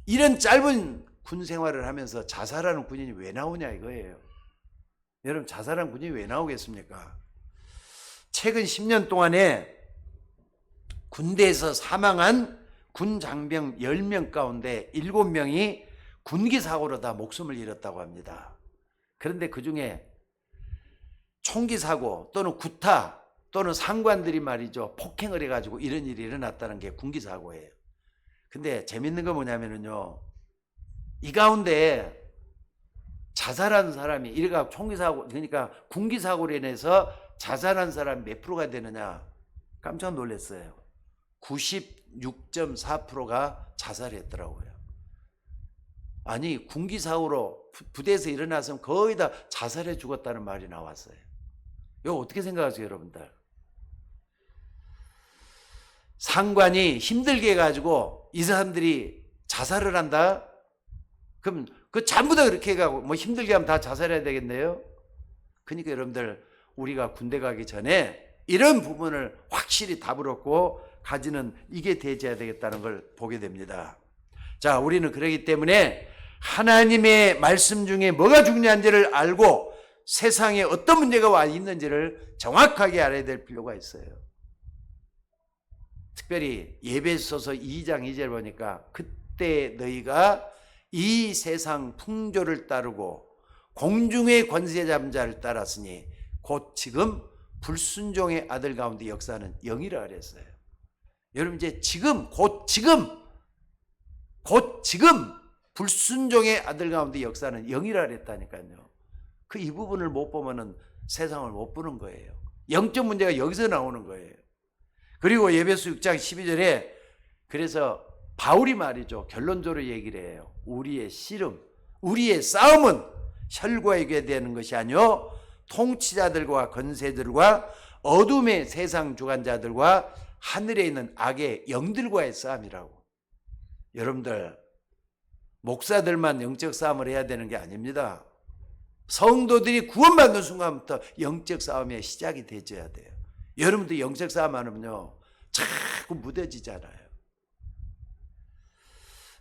이런 짧은 군 생활을 하면서 자살하는 군인이 왜 나오냐 이거예요. 여러분, 자살한 군인이 왜 나오겠습니까? 최근 10년 동안에 군대에서 사망한 군 장병 10명 가운데 7명이 군기 사고로 다 목숨을 잃었다고 합니다. 그런데 그중에 총기 사고 또는 구타 또는 상관들이 말이죠, 폭행을 해가지고 이런 일이 일어났다는 게 군기 사고예요. 근데 재밌는 건 뭐냐면요, 이 가운데 자살한 사람이 이래가 총기 사고, 그러니까 군기 사고로 인해서 자살한 사람이 몇 프로가 되느냐, 깜짝 놀랐어요. 96.4%가 자살했더라고요. 아니, 군기 사고로 부대에서 일어났으면 거의 다 자살해 죽었다는 말이 나왔어요. 이거 어떻게 생각하세요, 여러분들? 상관이 힘들게 해가지고 이 사람들이 자살을 한다? 그럼 그 전부 다 그렇게 해가고 뭐 힘들게 하면 다 자살해야 되겠네요? 그러니까 여러분들, 우리가 군대 가기 전에 이런 부분을 확실히 답을 얻고 가지는 이게 되어야 되겠다는 걸 보게 됩니다. 자, 우리는 그러기 때문에 하나님의 말씀 중에 뭐가 중요한지를 알고 세상에 어떤 문제가 와 있는지를 정확하게 알아야 될 필요가 있어요. 특별히 에베소서 2장 2절 보니까 그때 너희가 이 세상 풍조를 따르고 공중의 권세 잡은 자를 따랐으니 곧 지금 불순종의 아들 가운데 역사하는 영이라 그랬어요. 여러분, 이제 지금 곧 지금 불순종의 아들 가운데 역사하는 영이라 그랬다니까요. 그 이 부분을 못 보면은 세상을 못 보는 거예요. 영적 문제가 여기서 나오는 거예요. 그리고 에베소 6장 12절에 그래서 바울이 말이죠, 결론적으로 얘기를 해요. 우리의 씨름, 우리의 싸움은 혈과 육에 되는 것이 아니요 통치자들과 권세들과 어둠의 세상 주관자들과 하늘에 있는 악의 영들과의 싸움이라고. 여러분들, 목사들만 영적 싸움을 해야 되는 게 아닙니다. 성도들이 구원받는 순간부터 영적 싸움의 시작이 되어야 돼요. 여러분도 영적 싸움 하면요 자꾸 무뎌지잖아요.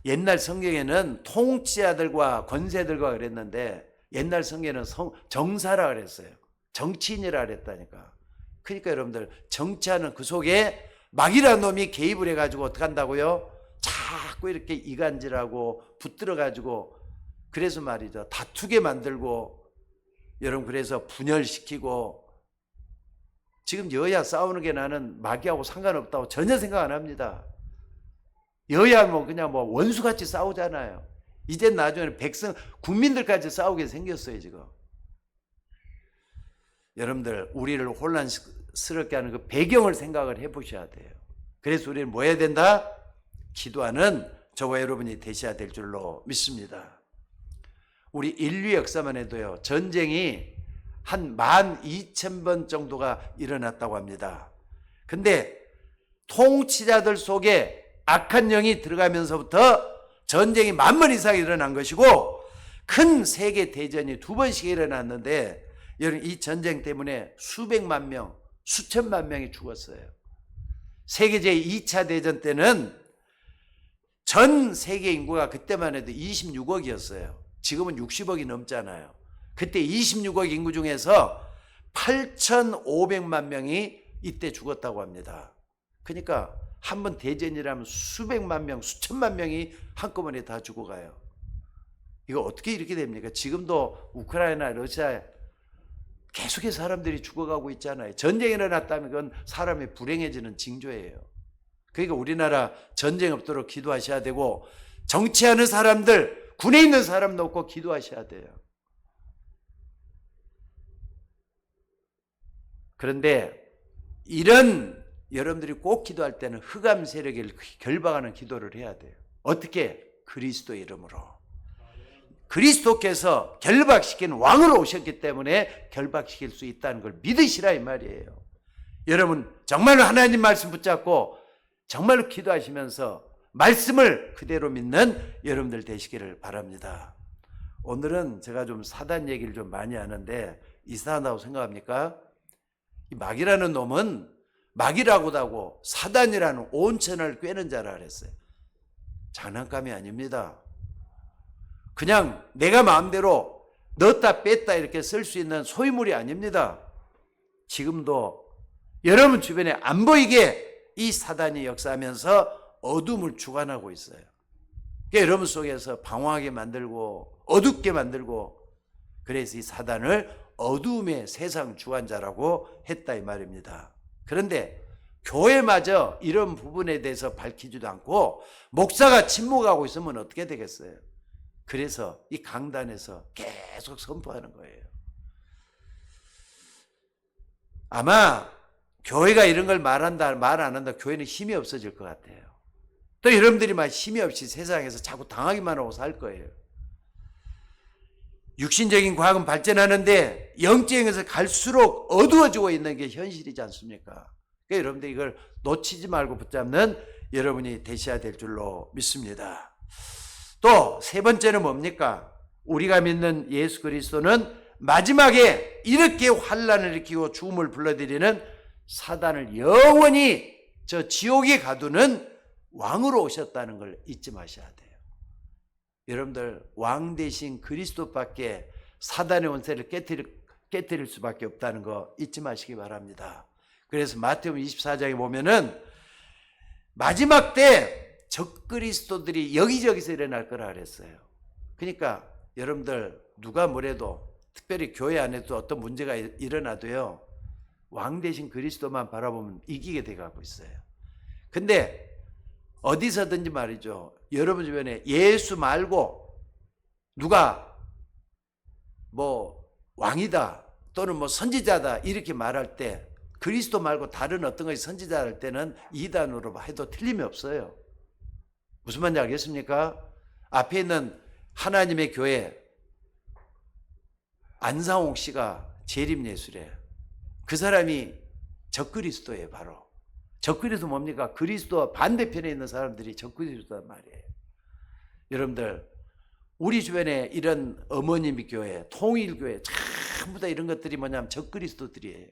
옛날 성경에는 통치자들과 권세들과 그랬는데 옛날 성경에는 정사라 그랬어요. 정치인이라 그랬다니까. 그러니까 여러분들, 정치하는 그 속에 마귀라는 놈이 개입을 해가지고 어떻게 한다고요? 자꾸 이렇게 이간질하고 붙들어가지고, 그래서 말이죠, 다투게 만들고, 여러분, 그래서 분열시키고. 지금 여야 싸우는 게 나는 마귀하고 상관없다고 전혀 생각 안 합니다. 여야 뭐 그냥 뭐 원수같이 싸우잖아요. 이제 나중에는 백성, 국민들까지 싸우게 생겼어요, 지금. 여러분들, 우리를 혼란스럽게 하는 그 배경을 생각을 해 보셔야 돼요. 그래서 우리는 뭐 해야 된다? 기도하는 저와 여러분이 되셔야 될 줄로 믿습니다. 우리 인류 역사만 해도요, 전쟁이 한 12,000번 정도가 일어났다고 합니다. 근데 통치자들 속에 악한 영이 들어가면서부터 전쟁이 10,000번 이상 일어난 것이고, 큰 세계 대전이 2번씩 일어났는데, 여러분, 이 전쟁 때문에 수백만 명, 수천만 명이 죽었어요. 세계 제2차 대전 때는 전 세계 인구가 그때만 해도 26억이었어요. 지금은 60억이 넘잖아요. 그때 26억 인구 중에서 8,500만 명이 이때 죽었다고 합니다. 그러니까 한번 대전이라면 수백만 명, 수천만 명이 한꺼번에 다 죽어가요. 이거 어떻게 이렇게 됩니까? 지금도 우크라이나, 러시아에 계속해서 사람들이 죽어가고 있잖아요. 전쟁이 일어났다면 그건 사람이 불행해지는 징조예요. 그러니까 우리나라 전쟁 없도록 기도하셔야 되고, 정치하는 사람들, 군에 있는 사람도 없고 기도하셔야 돼요. 그런데 이런 여러분들이 꼭 기도할 때는 흑암 세력을 결박하는 기도를 해야 돼요. 어떻게? 그리스도 이름으로. 그리스도께서 결박시킨 왕으로 오셨기 때문에 결박시킬 수 있다는 걸 믿으시라 이 말이에요. 여러분 정말로 하나님 말씀 붙잡고 정말로 기도하시면서 말씀을 그대로 믿는 여러분들 되시기를 바랍니다. 오늘은 제가 좀 사단 얘기를 좀 많이 하는데 이상하다고 생각합니까? 이 마귀라는 놈은 마귀라고도 하고 사단이라는 온천을 꿰는 자라 그랬어요. 장난감이 아닙니다. 그냥 내가 마음대로 넣었다 뺐다 이렇게 쓸 수 있는 소유물이 아닙니다. 지금도 여러분 주변에 안 보이게 이 사단이 역사하면서 어둠을 주관하고 있어요. 여러분 속에서 방황하게 만들고 어둡게 만들고, 그래서 이 사단을 어둠의 세상 주관자라고 했다 이 말입니다. 그런데 교회마저 이런 부분에 대해서 밝히지도 않고 목사가 침묵하고 있으면 어떻게 되겠어요? 그래서 이 강단에서 계속 선포하는 거예요. 아마 교회가 이런 걸 말한다, 말 안 한다, 교회는 힘이 없어질 것 같아요. 또 여러분들이 막 힘이 없이 세상에서 자꾸 당하기만 하고 살 거예요. 육신적인 과학은 발전하는데 영적에서 갈수록 어두워지고 있는 게 현실이지 않습니까? 그러니까 여러분들 이걸 놓치지 말고 붙잡는 여러분이 되셔야 될 줄로 믿습니다. 또 세 번째는 뭡니까? 우리가 믿는 예수 그리스도는 마지막에 이렇게 환란을 일으키고 죽음을 불러들이는 사단을 영원히 저 지옥에 가두는 왕으로 오셨다는 걸 잊지 마셔야 돼요. 여러분들 왕 대신 그리스도밖에 사단의 원세를 깨뜨릴 수밖에 없다는 거 잊지 마시기 바랍니다. 그래서 마태복음 24장에 보면은 마지막 때 적그리스도들이 여기저기서 일어날 거라 그랬어요. 그러니까 여러분들 누가 뭐래도 특별히 교회 안에도 어떤 문제가 일어나도요, 왕 대신 그리스도만 바라보면 이기게 돼가고 있어요. 근데 어디서든지 말이죠, 여러분 주변에 예수 말고 누가 뭐 왕이다 또는 뭐 선지자다 이렇게 말할 때, 그리스도 말고 다른 어떤 것이 선지자 할 때는 이단으로 해도 틀림이 없어요. 무슨 말인지 알겠습니까? 앞에 있는 하나님의 교회 안상옥 씨가 재림예수래. 그 사람이 적그리스도예요. 바로 적그리스도 뭡니까? 그리스도 반대편에 있는 사람들이 적그리스도란 말이에요. 여러분들 우리 주변에 이런 어머님 교회, 통일교회 전부 다 이런 것들이 뭐냐면 적그리스도들이에요.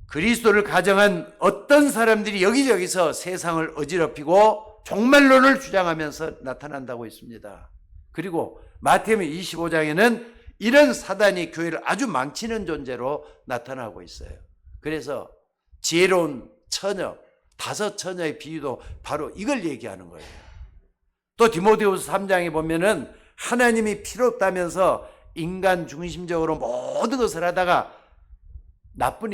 그리스도를 가정한 어떤 사람들이 여기저기서 세상을 어지럽히고 종말론을 주장하면서 나타난다고 했습니다. 그리고 마태복음 25장에는 이런 사단이 교회를 아주 망치는 존재로 나타나고 있어요. 그래서 지혜로운 처녀, 5 처녀의 비유도 바로 이걸 얘기하는 거예요. 또 디모데후서 3장에 보면은 하나님이 필요 없다면서 인간 중심적으로 모든 것을 하다가 나쁜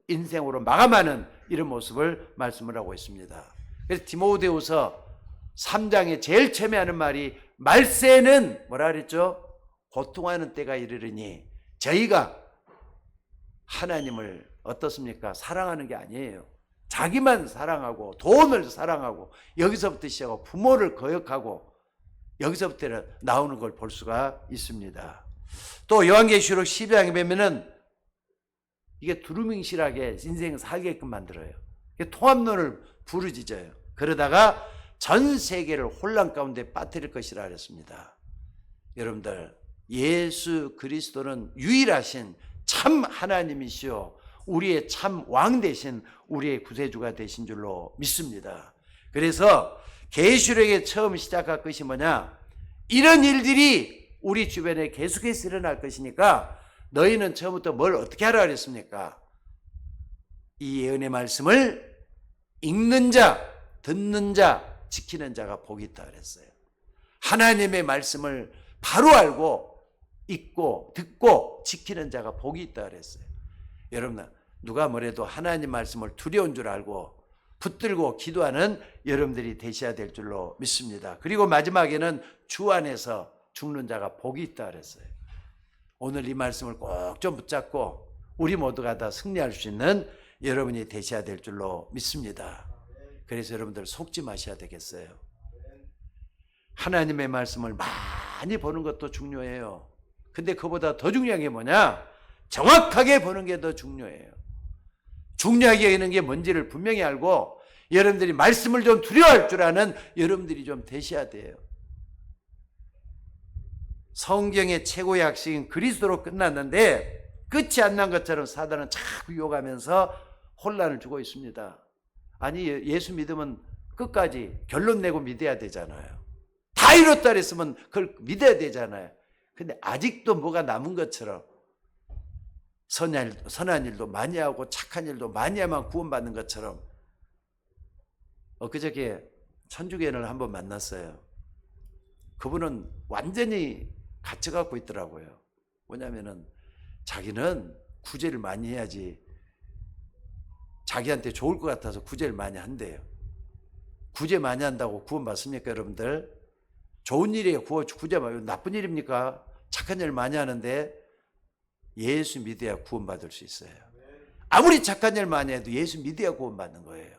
인생으로 마감하는 이런 모습을 말씀을 하고 있습니다. 그래서 디모데후서 3장에 제일 처음에 말이 말세는 뭐라 그랬죠? 고통하는 때가 이르르니, 저희가 하나님을 어떻습니까? 사랑하는 게 아니에요. 자기만 사랑하고 돈을 사랑하고 여기서부터 시작하고 부모를 거역하고 여기서부터 나오는 걸 볼 수가 있습니다. 또 요한계시록 12장에 보면은 이게 두루뭉실하게 인생 살게끔 만들어요. 통합론을 부르짖어요. 그러다가 전 세계를 혼란 가운데 빠뜨릴 것이라 그랬습니다. 여러분들 예수 그리스도는 유일하신 참 하나님이시오, 우리의 참 왕 되신 우리의 구세주가 되신 줄로 믿습니다. 그래서 계시록에 처음 시작할 것이 뭐냐, 이런 일들이 우리 주변에 계속해서 일어날 것이니까 너희는 처음부터 뭘 어떻게 하라 그랬습니까? 이 예언의 말씀을 읽는 자, 듣는 자, 지키는 자가 복이 있다 그랬어요. 하나님의 말씀을 바로 알고 읽고 듣고 지키는 자가 복이 있다 그랬어요. 여러분, 누가 뭐래도 하나님 말씀을 두려운 줄 알고 붙들고 기도하는 여러분들이 되셔야 될 줄로 믿습니다. 그리고 마지막에는 주 안에서 죽는 자가 복이 있다 그랬어요. 오늘 이 말씀을 꼭 좀 붙잡고 우리 모두가 다 승리할 수 있는 여러분이 되셔야 될 줄로 믿습니다. 그래서 여러분들 속지 마셔야 되겠어요. 하나님의 말씀을 많이 보는 것도 중요해요. 근데 그보다 더 중요한 게 뭐냐? 정확하게 보는 게 더 중요해요. 중요하게 여기는 게 뭔지를 분명히 알고 여러분들이 말씀을 좀 두려워할 줄 아는 여러분들이 좀 되셔야 돼요. 성경의 최고의 학식은 그리스도로 끝났는데 끝이 안 난 것처럼 사단은 자꾸 유혹하면서 혼란을 주고 있습니다. 아니, 예수 믿으면 끝까지 결론 내고 믿어야 되잖아요. 다 이뤘다 그랬으면 그걸 믿어야 되잖아요. 근데 아직도 뭐가 남은 것처럼 선한 일도 많이 하고 착한 일도 많이 하면 구원받는 것처럼. 엊그저께 천주교인을 한번 만났어요. 그분은 완전히 갇혀갖고 있더라고요. 뭐냐면은 자기는 구제를 많이 해야지 자기한테 좋을 것 같아서 구제를 많이 한대요. 구제 많이 한다고 구원받습니까, 여러분들? 좋은 일이에요. 구제 말고 나쁜 일입니까? 착한 일 많이 하는데 예수 믿어야 구원받을 수 있어요. 아무리 착한 일 많이 해도 예수 믿어야 구원받는 거예요.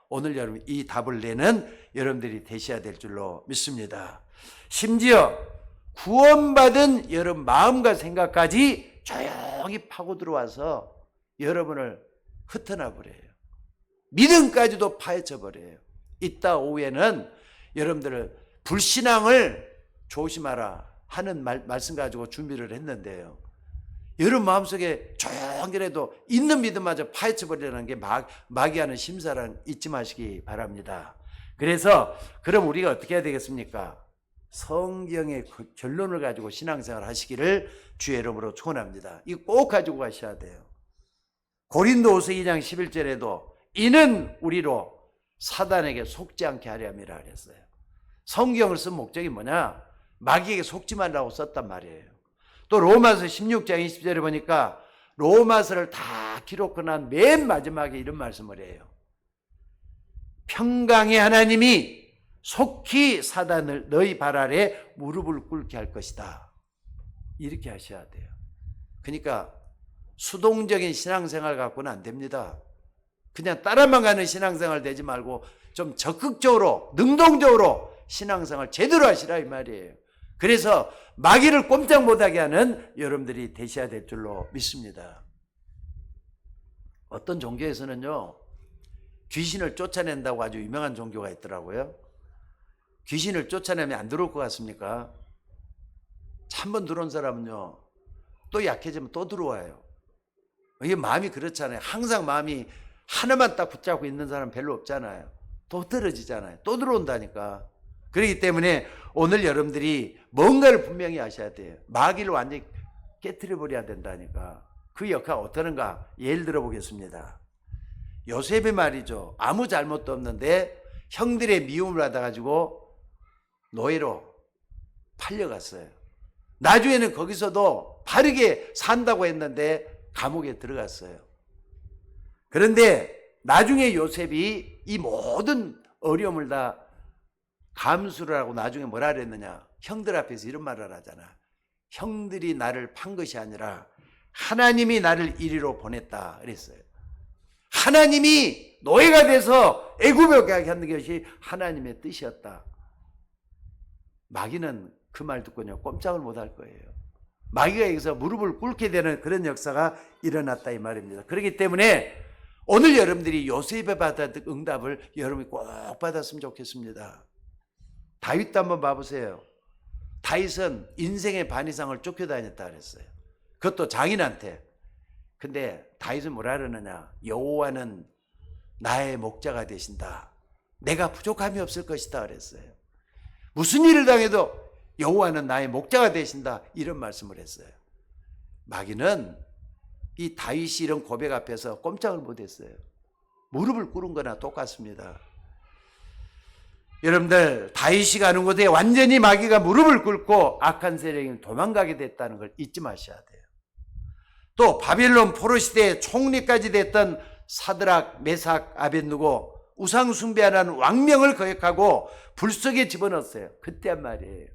오늘 여러분 이 답을 내는 여러분들이 되셔야 될 줄로 믿습니다. 심지어 구원받은 여러분 마음과 생각까지 조용히 파고 들어와서 여러분을 흩어나 버려요. 믿음까지도 파헤쳐 버려요. 이따 오후에는 여러분들을 불신앙을 조심하라 하는 말씀 가지고 준비를 했는데요. 여러분 마음속에 조용히라도 있는 믿음마저 파헤쳐 버리라는 게 마귀하는 심사랑 잊지 마시기 바랍니다. 그래서 그럼 우리가 어떻게 해야 되겠습니까? 성경의 그 결론을 가지고 신앙생활 하시기를 주의 이름으로 축원합니다. 이거 꼭 가지고 가셔야 돼요. 고린도후서 2장 11절에도 이는 우리로 사단에게 속지 않게 하려 함이라 그랬어요. 성경을 쓴 목적이 뭐냐? 마귀에게 속지 말라고 썼단 말이에요. 또 로마서 16장 20절에 보니까 로마서를 다 기록해 난 맨 마지막에 이런 말씀을 해요. 평강의 하나님이 속히 사단을 너희 발 아래 무릎을 꿇게 할 것이다. 이렇게 하셔야 돼요. 그러니까 수동적인 신앙생활 갖고는 안 됩니다. 그냥 따라만 가는 신앙생활 되지 말고 좀 적극적으로 능동적으로 신앙생활 제대로 하시라 이 말이에요. 그래서 마귀를 꼼짝 못하게 하는 여러분들이 되셔야 될 줄로 믿습니다. 어떤 종교에서는요, 귀신을 쫓아낸다고 아주 유명한 종교가 있더라고요. 귀신을 쫓아내면 안 들어올 것 같습니까? 한 번 들어온 사람은요, 또 약해지면 또 들어와요. 이게 마음이 그렇잖아요. 항상 마음이 하나만 딱 붙잡고 있는 사람 별로 없잖아요. 또 떨어지잖아요. 또 들어온다니까. 그렇기 때문에 오늘 여러분들이 뭔가를 분명히 하셔야 돼요. 마귀를 완전히 깨트려 버려야 된다니까. 그 역할 어떠는가? 예를 들어 보겠습니다. 요셉이 말이죠. 아무 잘못도 없는데 형들의 미움을 받아가지고 노예로 팔려갔어요. 나중에는 거기서도 바르게 산다고 했는데 감옥에 들어갔어요. 그런데 나중에 요셉이 이 모든 어려움을 다 감수를 하고 나중에 뭐라 그랬느냐? 형들 앞에서 이런 말을 하잖아. 형들이 나를 판 것이 아니라 하나님이 나를 이리로 보냈다 그랬어요. 하나님이 노예가 돼서 애굽에 가게 하는 것이 하나님의 뜻이었다. 마귀는 그 말 듣고요 꼼짝을 못할 거예요. 마귀가 여기서 무릎을 꿇게 되는 그런 역사가 일어났다 이 말입니다. 그렇기 때문에 오늘 여러분들이 요셉에 받았던 응답을 여러분이 꼭 받았으면 좋겠습니다. 다윗도 한번 봐보세요. 다윗은 인생의 반 이상을 쫓겨다녔다 그랬어요. 그것도 장인한테. 근데 다윗은 뭐라 그러느냐? 여호와는 나의 목자가 되신다. 내가 부족함이 없을 것이다 그랬어요. 무슨 일을 당해도 여호와는 나의 목자가 되신다 이런 말씀을 했어요. 마귀는 이 다윗이 이런 고백 앞에서 꼼짝을 못했어요. 무릎을 꿇은 거나 똑같습니다. 여러분들 다윗이 가는 곳에 완전히 마귀가 무릎을 꿇고 악한 세력이 도망가게 됐다는 걸 잊지 마셔야 돼요. 또 바벨론 포로 시대에 총리까지 됐던 사드락, 메삭, 아벳느고 우상 숭배하는 왕명을 거역하고 불 속에 집어넣었어요. 그때 한 말이에요.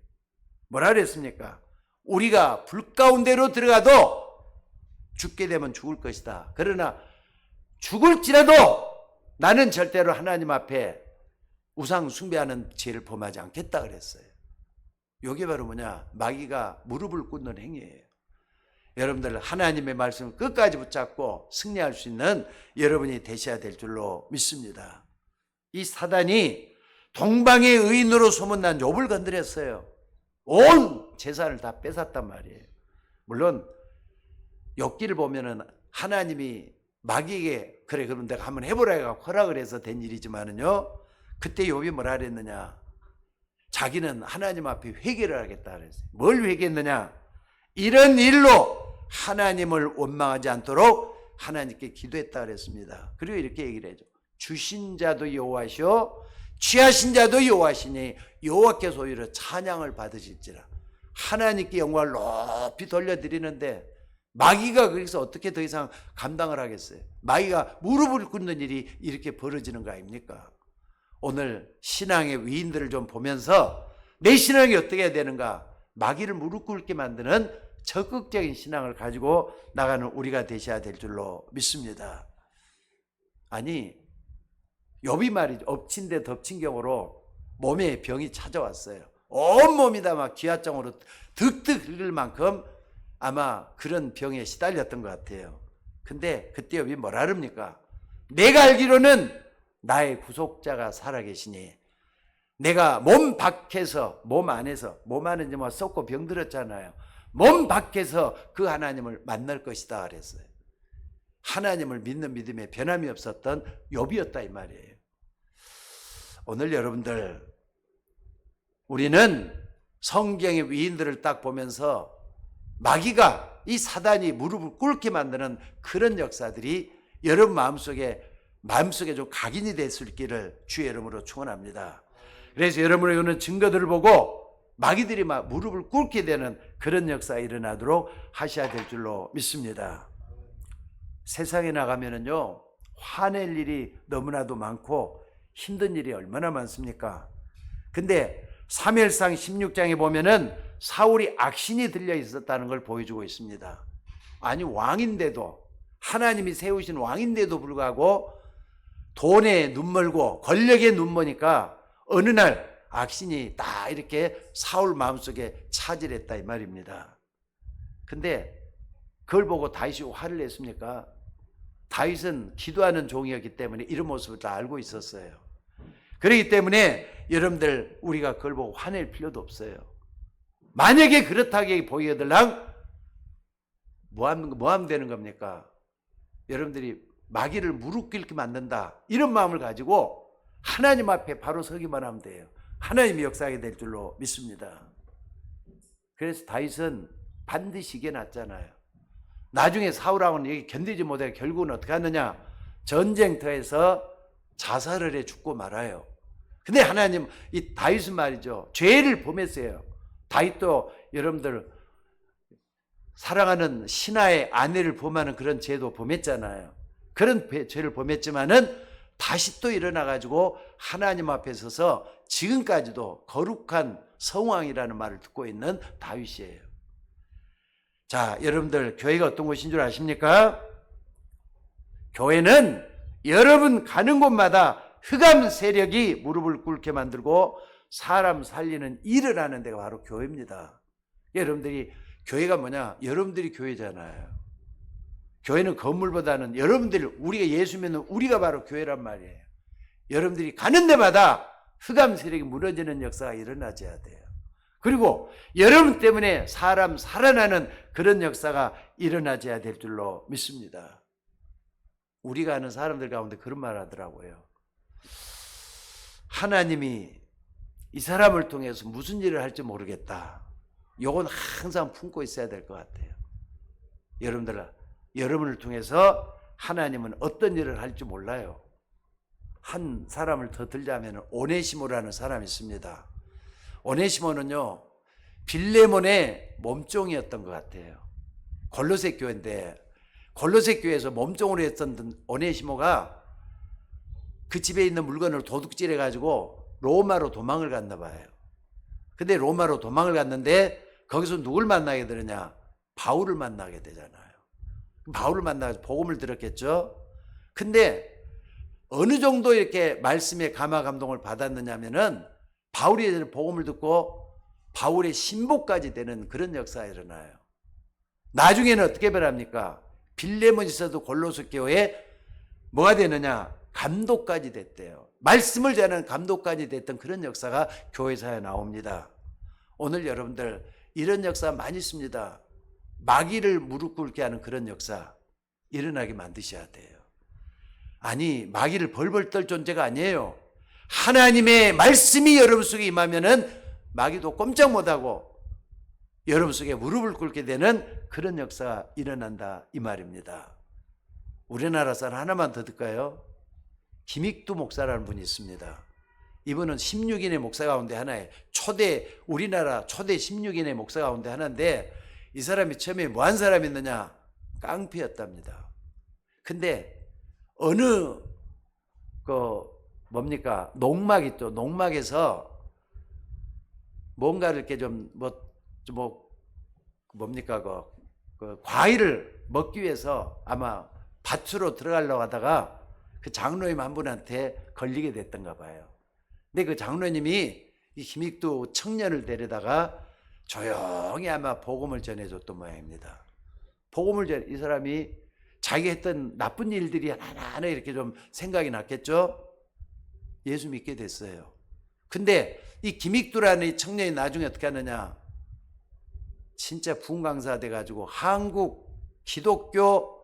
뭐라 그랬습니까? 우리가 불 가운데로 들어가도 죽게 되면 죽을 것이다. 그러나 죽을지라도 나는 절대로 하나님 앞에 우상 숭배하는 죄를 범하지 않겠다 그랬어요. 이게 바로 뭐냐? 마귀가 무릎을 꿇는 행위예요. 여러분들 하나님의 말씀을 끝까지 붙잡고 승리할 수 있는 여러분이 되셔야 될 줄로 믿습니다. 이 사단이 동방의 의인으로 소문난 욥을 건드렸어요. 온 재산을 다 뺏었단 말이에요. 물론 욥기를 보면은 하나님이 마귀에게 그래 그럼 내가 한번 해보라 해서 허락을 해서 된 일이지만은요, 그때 욥이 뭐라 그랬느냐? 자기는 하나님 앞에 회개를 하겠다 그랬어요. 뭘 회개했느냐? 이런 일로 하나님을 원망하지 않도록 하나님께 기도했다 그랬습니다. 그리고 이렇게 얘기를 해줘. 주신 자도 여호와시오 취하신 자도 여호와시니 여호와께서 오히려 찬양을 받으실지라. 하나님께 영광을 높이 돌려드리는데 마귀가 거기서 어떻게 더 이상 감당을 하겠어요? 마귀가 무릎을 꿇는 일이 이렇게 벌어지는 거 아닙니까? 오늘 신앙의 위인들을 좀 보면서 내 신앙이 어떻게 해야 되는가? 마귀를 무릎 꿇게 만드는 적극적인 신앙을 가지고 나가는 우리가 되셔야 될 줄로 믿습니다. 아니 욥이 말이죠. 엎친 데 덮친 격으로 몸에 병이 찾아왔어요. 온몸이 다 막 기화장으로 득득 흘릴 만큼 아마 그런 병에 시달렸던 것 같아요. 근데 그때 욥이 뭐라 그럽니까? 내가 알기로는 나의 구속자가 살아계시니 내가 몸 밖에서 몸 안에서 몸 안에 뭐 썩고 병들었잖아요. 몸 밖에서 그 하나님을 만날 것이다 그랬어요. 하나님을 믿는 믿음에 변함이 없었던 욥이었다 이 말이에요. 오늘 여러분들 우리는 성경의 위인들을 딱 보면서 마귀가 이 사단이 무릎을 꿇게 만드는 그런 역사들이 여러분 마음속에 좀 각인이 됐을 길을 주의 이름으로 축원합니다. 그래서 여러분의 이런 증거들을 보고 마귀들이 막 무릎을 꿇게 되는 그런 역사가 일어나도록 하셔야 될 줄로 믿습니다. 세상에 나가면은요, 화낼 일이 너무나도 많고 힘든 일이 얼마나 많습니까? 근데 사무엘상 16장에 보면은 사울이 악신이 들려 있었다는 걸 보여주고 있습니다. 아니 왕인데도, 하나님이 세우신 왕인데도 불구하고 돈에 눈멀고 권력에 눈머니까 어느 날 악신이 다 이렇게 사울 마음속에 차지했다 이 말입니다. 근데 그걸 보고 다윗이 화를 냈습니까? 다윗은 기도하는 종이었기 때문에 이런 모습을 다 알고 있었어요. 그렇기 때문에 여러분들 우리가 그걸 보고 화낼 필요도 없어요. 만약에 그렇다게 보이더랑 뭐 하면 되는 겁니까? 여러분들이 마귀를 무릎 꿇게 만든다 이런 마음을 가지고 하나님 앞에 바로 서기만 하면 돼요. 하나님이 역사하게 될 줄로 믿습니다. 그래서 다윗은 반드시 이겨났잖아요. 나중에 사울하고는 여기 견디지 못해 결국은 어떻게 하느냐? 전쟁터에서 자살을 해 죽고 말아요. 근데 하나님 이 다윗은 말이죠, 죄를 범했어요. 다윗도 여러분들 사랑하는 신하의 아내를 범하는 그런 죄도 범했잖아요. 그런 죄를 범했지만은 다시 또 일어나가지고 하나님 앞에 서서 지금까지도 거룩한 성왕이라는 말을 듣고 있는 다윗이에요. 자, 여러분들 교회가 어떤 곳인 줄 아십니까? 교회는 여러분 가는 곳마다 흑암 세력이 무릎을 꿇게 만들고 사람 살리는 일을 하는 데가 바로 교회입니다. 여러분들이 교회가 뭐냐? 여러분들이 교회잖아요. 교회는 건물보다는 여러분들이, 우리가 예수 믿는 우리가 바로 교회란 말이에요. 여러분들이 가는 데마다 흑암 세력이 무너지는 역사가 일어나줘야 돼요. 그리고 여러분 때문에 사람 살아나는 그런 역사가 일어나줘야 될 줄로 믿습니다. 우리가 아는 사람들 가운데 그런 말 하더라고요. 하나님이 이 사람을 통해서 무슨 일을 할지 모르겠다. 요건 항상 품고 있어야 될 것 같아요. 여러분들, 여러분을 통해서 하나님은 어떤 일을 할지 몰라요. 한 사람을 더 들자면 오네시모라는 사람이 있습니다. 오네시모는요, 빌레몬의 몸종이었던 것 같아요. 골로새 교회인데, 골로새 교회에서 몸종으로 했던 오네시모가 그 집에 있는 물건을 도둑질해 가지고 로마로 도망을 갔나 봐요. 근데 로마로 도망을 갔는데 거기서 누굴 만나게 되느냐? 바울을 만나게 되잖아요. 바울을 만나서 복음을 들었겠죠. 근데 어느 정도 이렇게 말씀에 감화 감동을 받았느냐면은 바울이 복음을 듣고 바울의 신복까지 되는 그런 역사가 일어나요. 나중에는 어떻게 변합니까? 빌레몬이 있어도 골로새 교회에 뭐가 되느냐? 감독까지 됐대요. 말씀을 전하는 감독까지 됐던 그런 역사가 교회사에 나옵니다. 오늘 여러분들 이런 역사 많이 있습니다. 마귀를 무릎 꿇게 하는 그런 역사 일어나게 만드셔야 돼요. 아니, 마귀를 벌벌 떨 존재가 아니에요. 하나님의 말씀이 여러분 속에 임하면은 마귀도 꼼짝 못하고 여러분 속에 무릎을 꿇게 되는 그런 역사가 일어난다 이 말입니다. 우리나라 사람 하나만 더 듣까요? 김익두 목사라는 분이 있습니다. 이분은 16인의 목사 가운데 하나에 우리나라 초대 16인의 목사 가운데 하나인데 이 사람이 처음에 뭐 한 사람이었느냐? 깡패였답니다. 근데 어느 농막 있죠. 농막에서 뭔가를 이렇게 과일을 먹기 위해서 아마 밭으로 들어가려고 하다가 그 장로님 한 분한테 걸리게 됐던가 봐요. 근데 그 장로님이 이 김익두 청년을 데려다가 조용히 아마 복음을 전해줬던 모양입니다. 이 사람이 자기 했던 나쁜 일들이 하나하나 이렇게 좀 생각이 났겠죠? 예수 믿게 됐어요. 근데 이 김익두라는 이 청년이 나중에 어떻게 하느냐? 진짜 부흥강사가 돼가지고 한국 기독교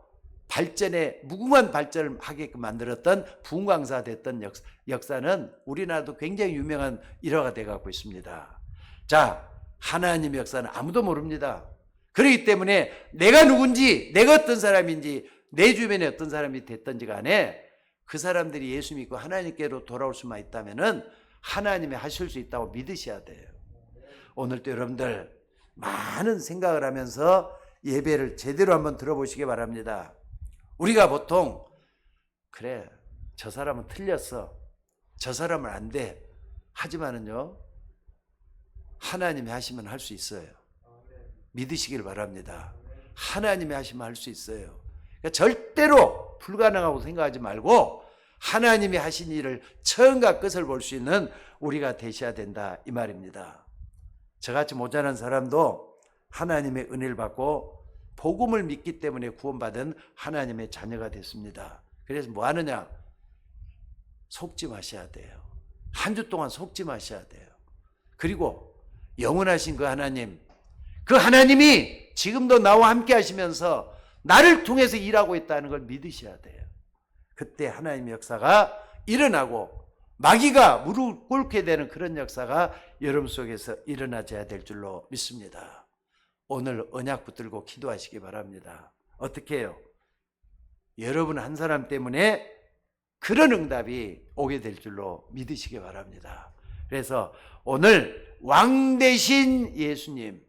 발전에 무궁한 발전을 하게끔 만들었던 부흥강사가 됐던 역사는 우리나라도 굉장히 유명한 일화가 돼가고 있습니다. 자, 하나님의 역사는 아무도 모릅니다. 그렇기 때문에 내가 누군지, 내가 어떤 사람인지, 내 주변에 어떤 사람이 됐든지 간에 그 사람들이 예수 믿고 하나님께로 돌아올 수만 있다면은 하나님이 하실 수 있다고 믿으셔야 돼요. 오늘도 여러분들 많은 생각을 하면서 예배를 제대로 한번 들어보시기 바랍니다. 우리가 보통 그래, 저 사람은 틀렸어, 저 사람은 안 돼 하지만은요, 하나님이 하시면 할 수 있어요. 믿으시길 바랍니다. 하나님이 하시면 할 수 있어요. 그러니까 절대로 불가능하고 생각하지 말고 하나님이 하신 일을 처음과 끝을 볼 수 있는 우리가 되셔야 된다 이 말입니다. 저같이 모자란 사람도 하나님의 은혜를 받고 복음을 믿기 때문에 구원받은 하나님의 자녀가 됐습니다. 그래서 뭐 하느냐? 속지 마셔야 돼요. 한 주 동안 속지 마셔야 돼요. 그리고 영원하신 그 하나님이 지금도 나와 함께 하시면서 나를 통해서 일하고 있다는 걸 믿으셔야 돼요. 그때 하나님의 역사가 일어나고 마귀가 무릎 꿇게 되는 그런 역사가 여러분 속에서 일어나줘야 될 줄로 믿습니다. 오늘 언약 붙들고 기도하시기 바랍니다. 어떻게 해요? 여러분 한 사람 때문에 그런 응답이 오게 될 줄로 믿으시기 바랍니다. 그래서 오늘 왕 대신 예수님,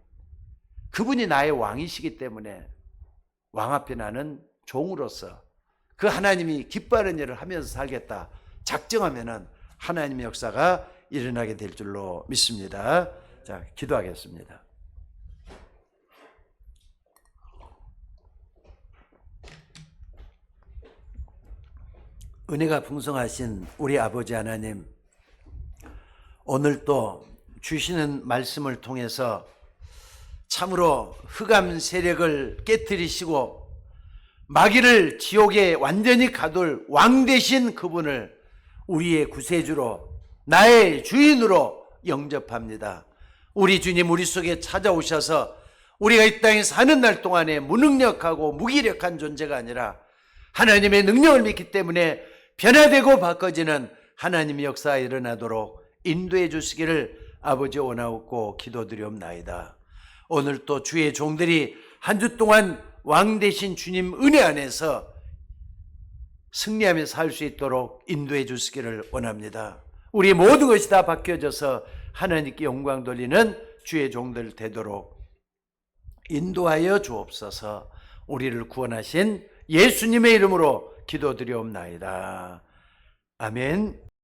그분이 나의 왕이시기 때문에 왕 앞에 나는 종으로서 그 하나님이 기뻐하는 일을 하면서 살겠다 작정하면은 하나님의 역사가 일어나게 될 줄로 믿습니다. 자, 기도하겠습니다. 은혜가 풍성하신 우리 아버지 하나님, 오늘 또 주시는 말씀을 통해서 참으로 흑암 세력을 깨뜨리시고 마귀를 지옥에 완전히 가둘 왕 되신 그분을 우리의 구세주로, 나의 주인으로 영접합니다. 우리 주님 우리 속에 찾아오셔서 우리가 이 땅에 사는 날 동안에 무능력하고 무기력한 존재가 아니라 하나님의 능력을 믿기 때문에 변화되고 바꿔지는 하나님의 역사가 일어나도록 인도해 주시기를 아버지 원하옵고 기도드리옵나이다. 오늘 또 주의 종들이 한 주 동안 왕 되신 주님 은혜 안에서 승리하며 살 수 있도록 인도해 주시기를 원합니다. 우리 모든 것이 다 바뀌어져서 하나님께 영광 돌리는 주의 종들 되도록 인도하여 주옵소서. 우리를 구원하신 예수님의 이름으로 기도드리옵나이다. 아멘.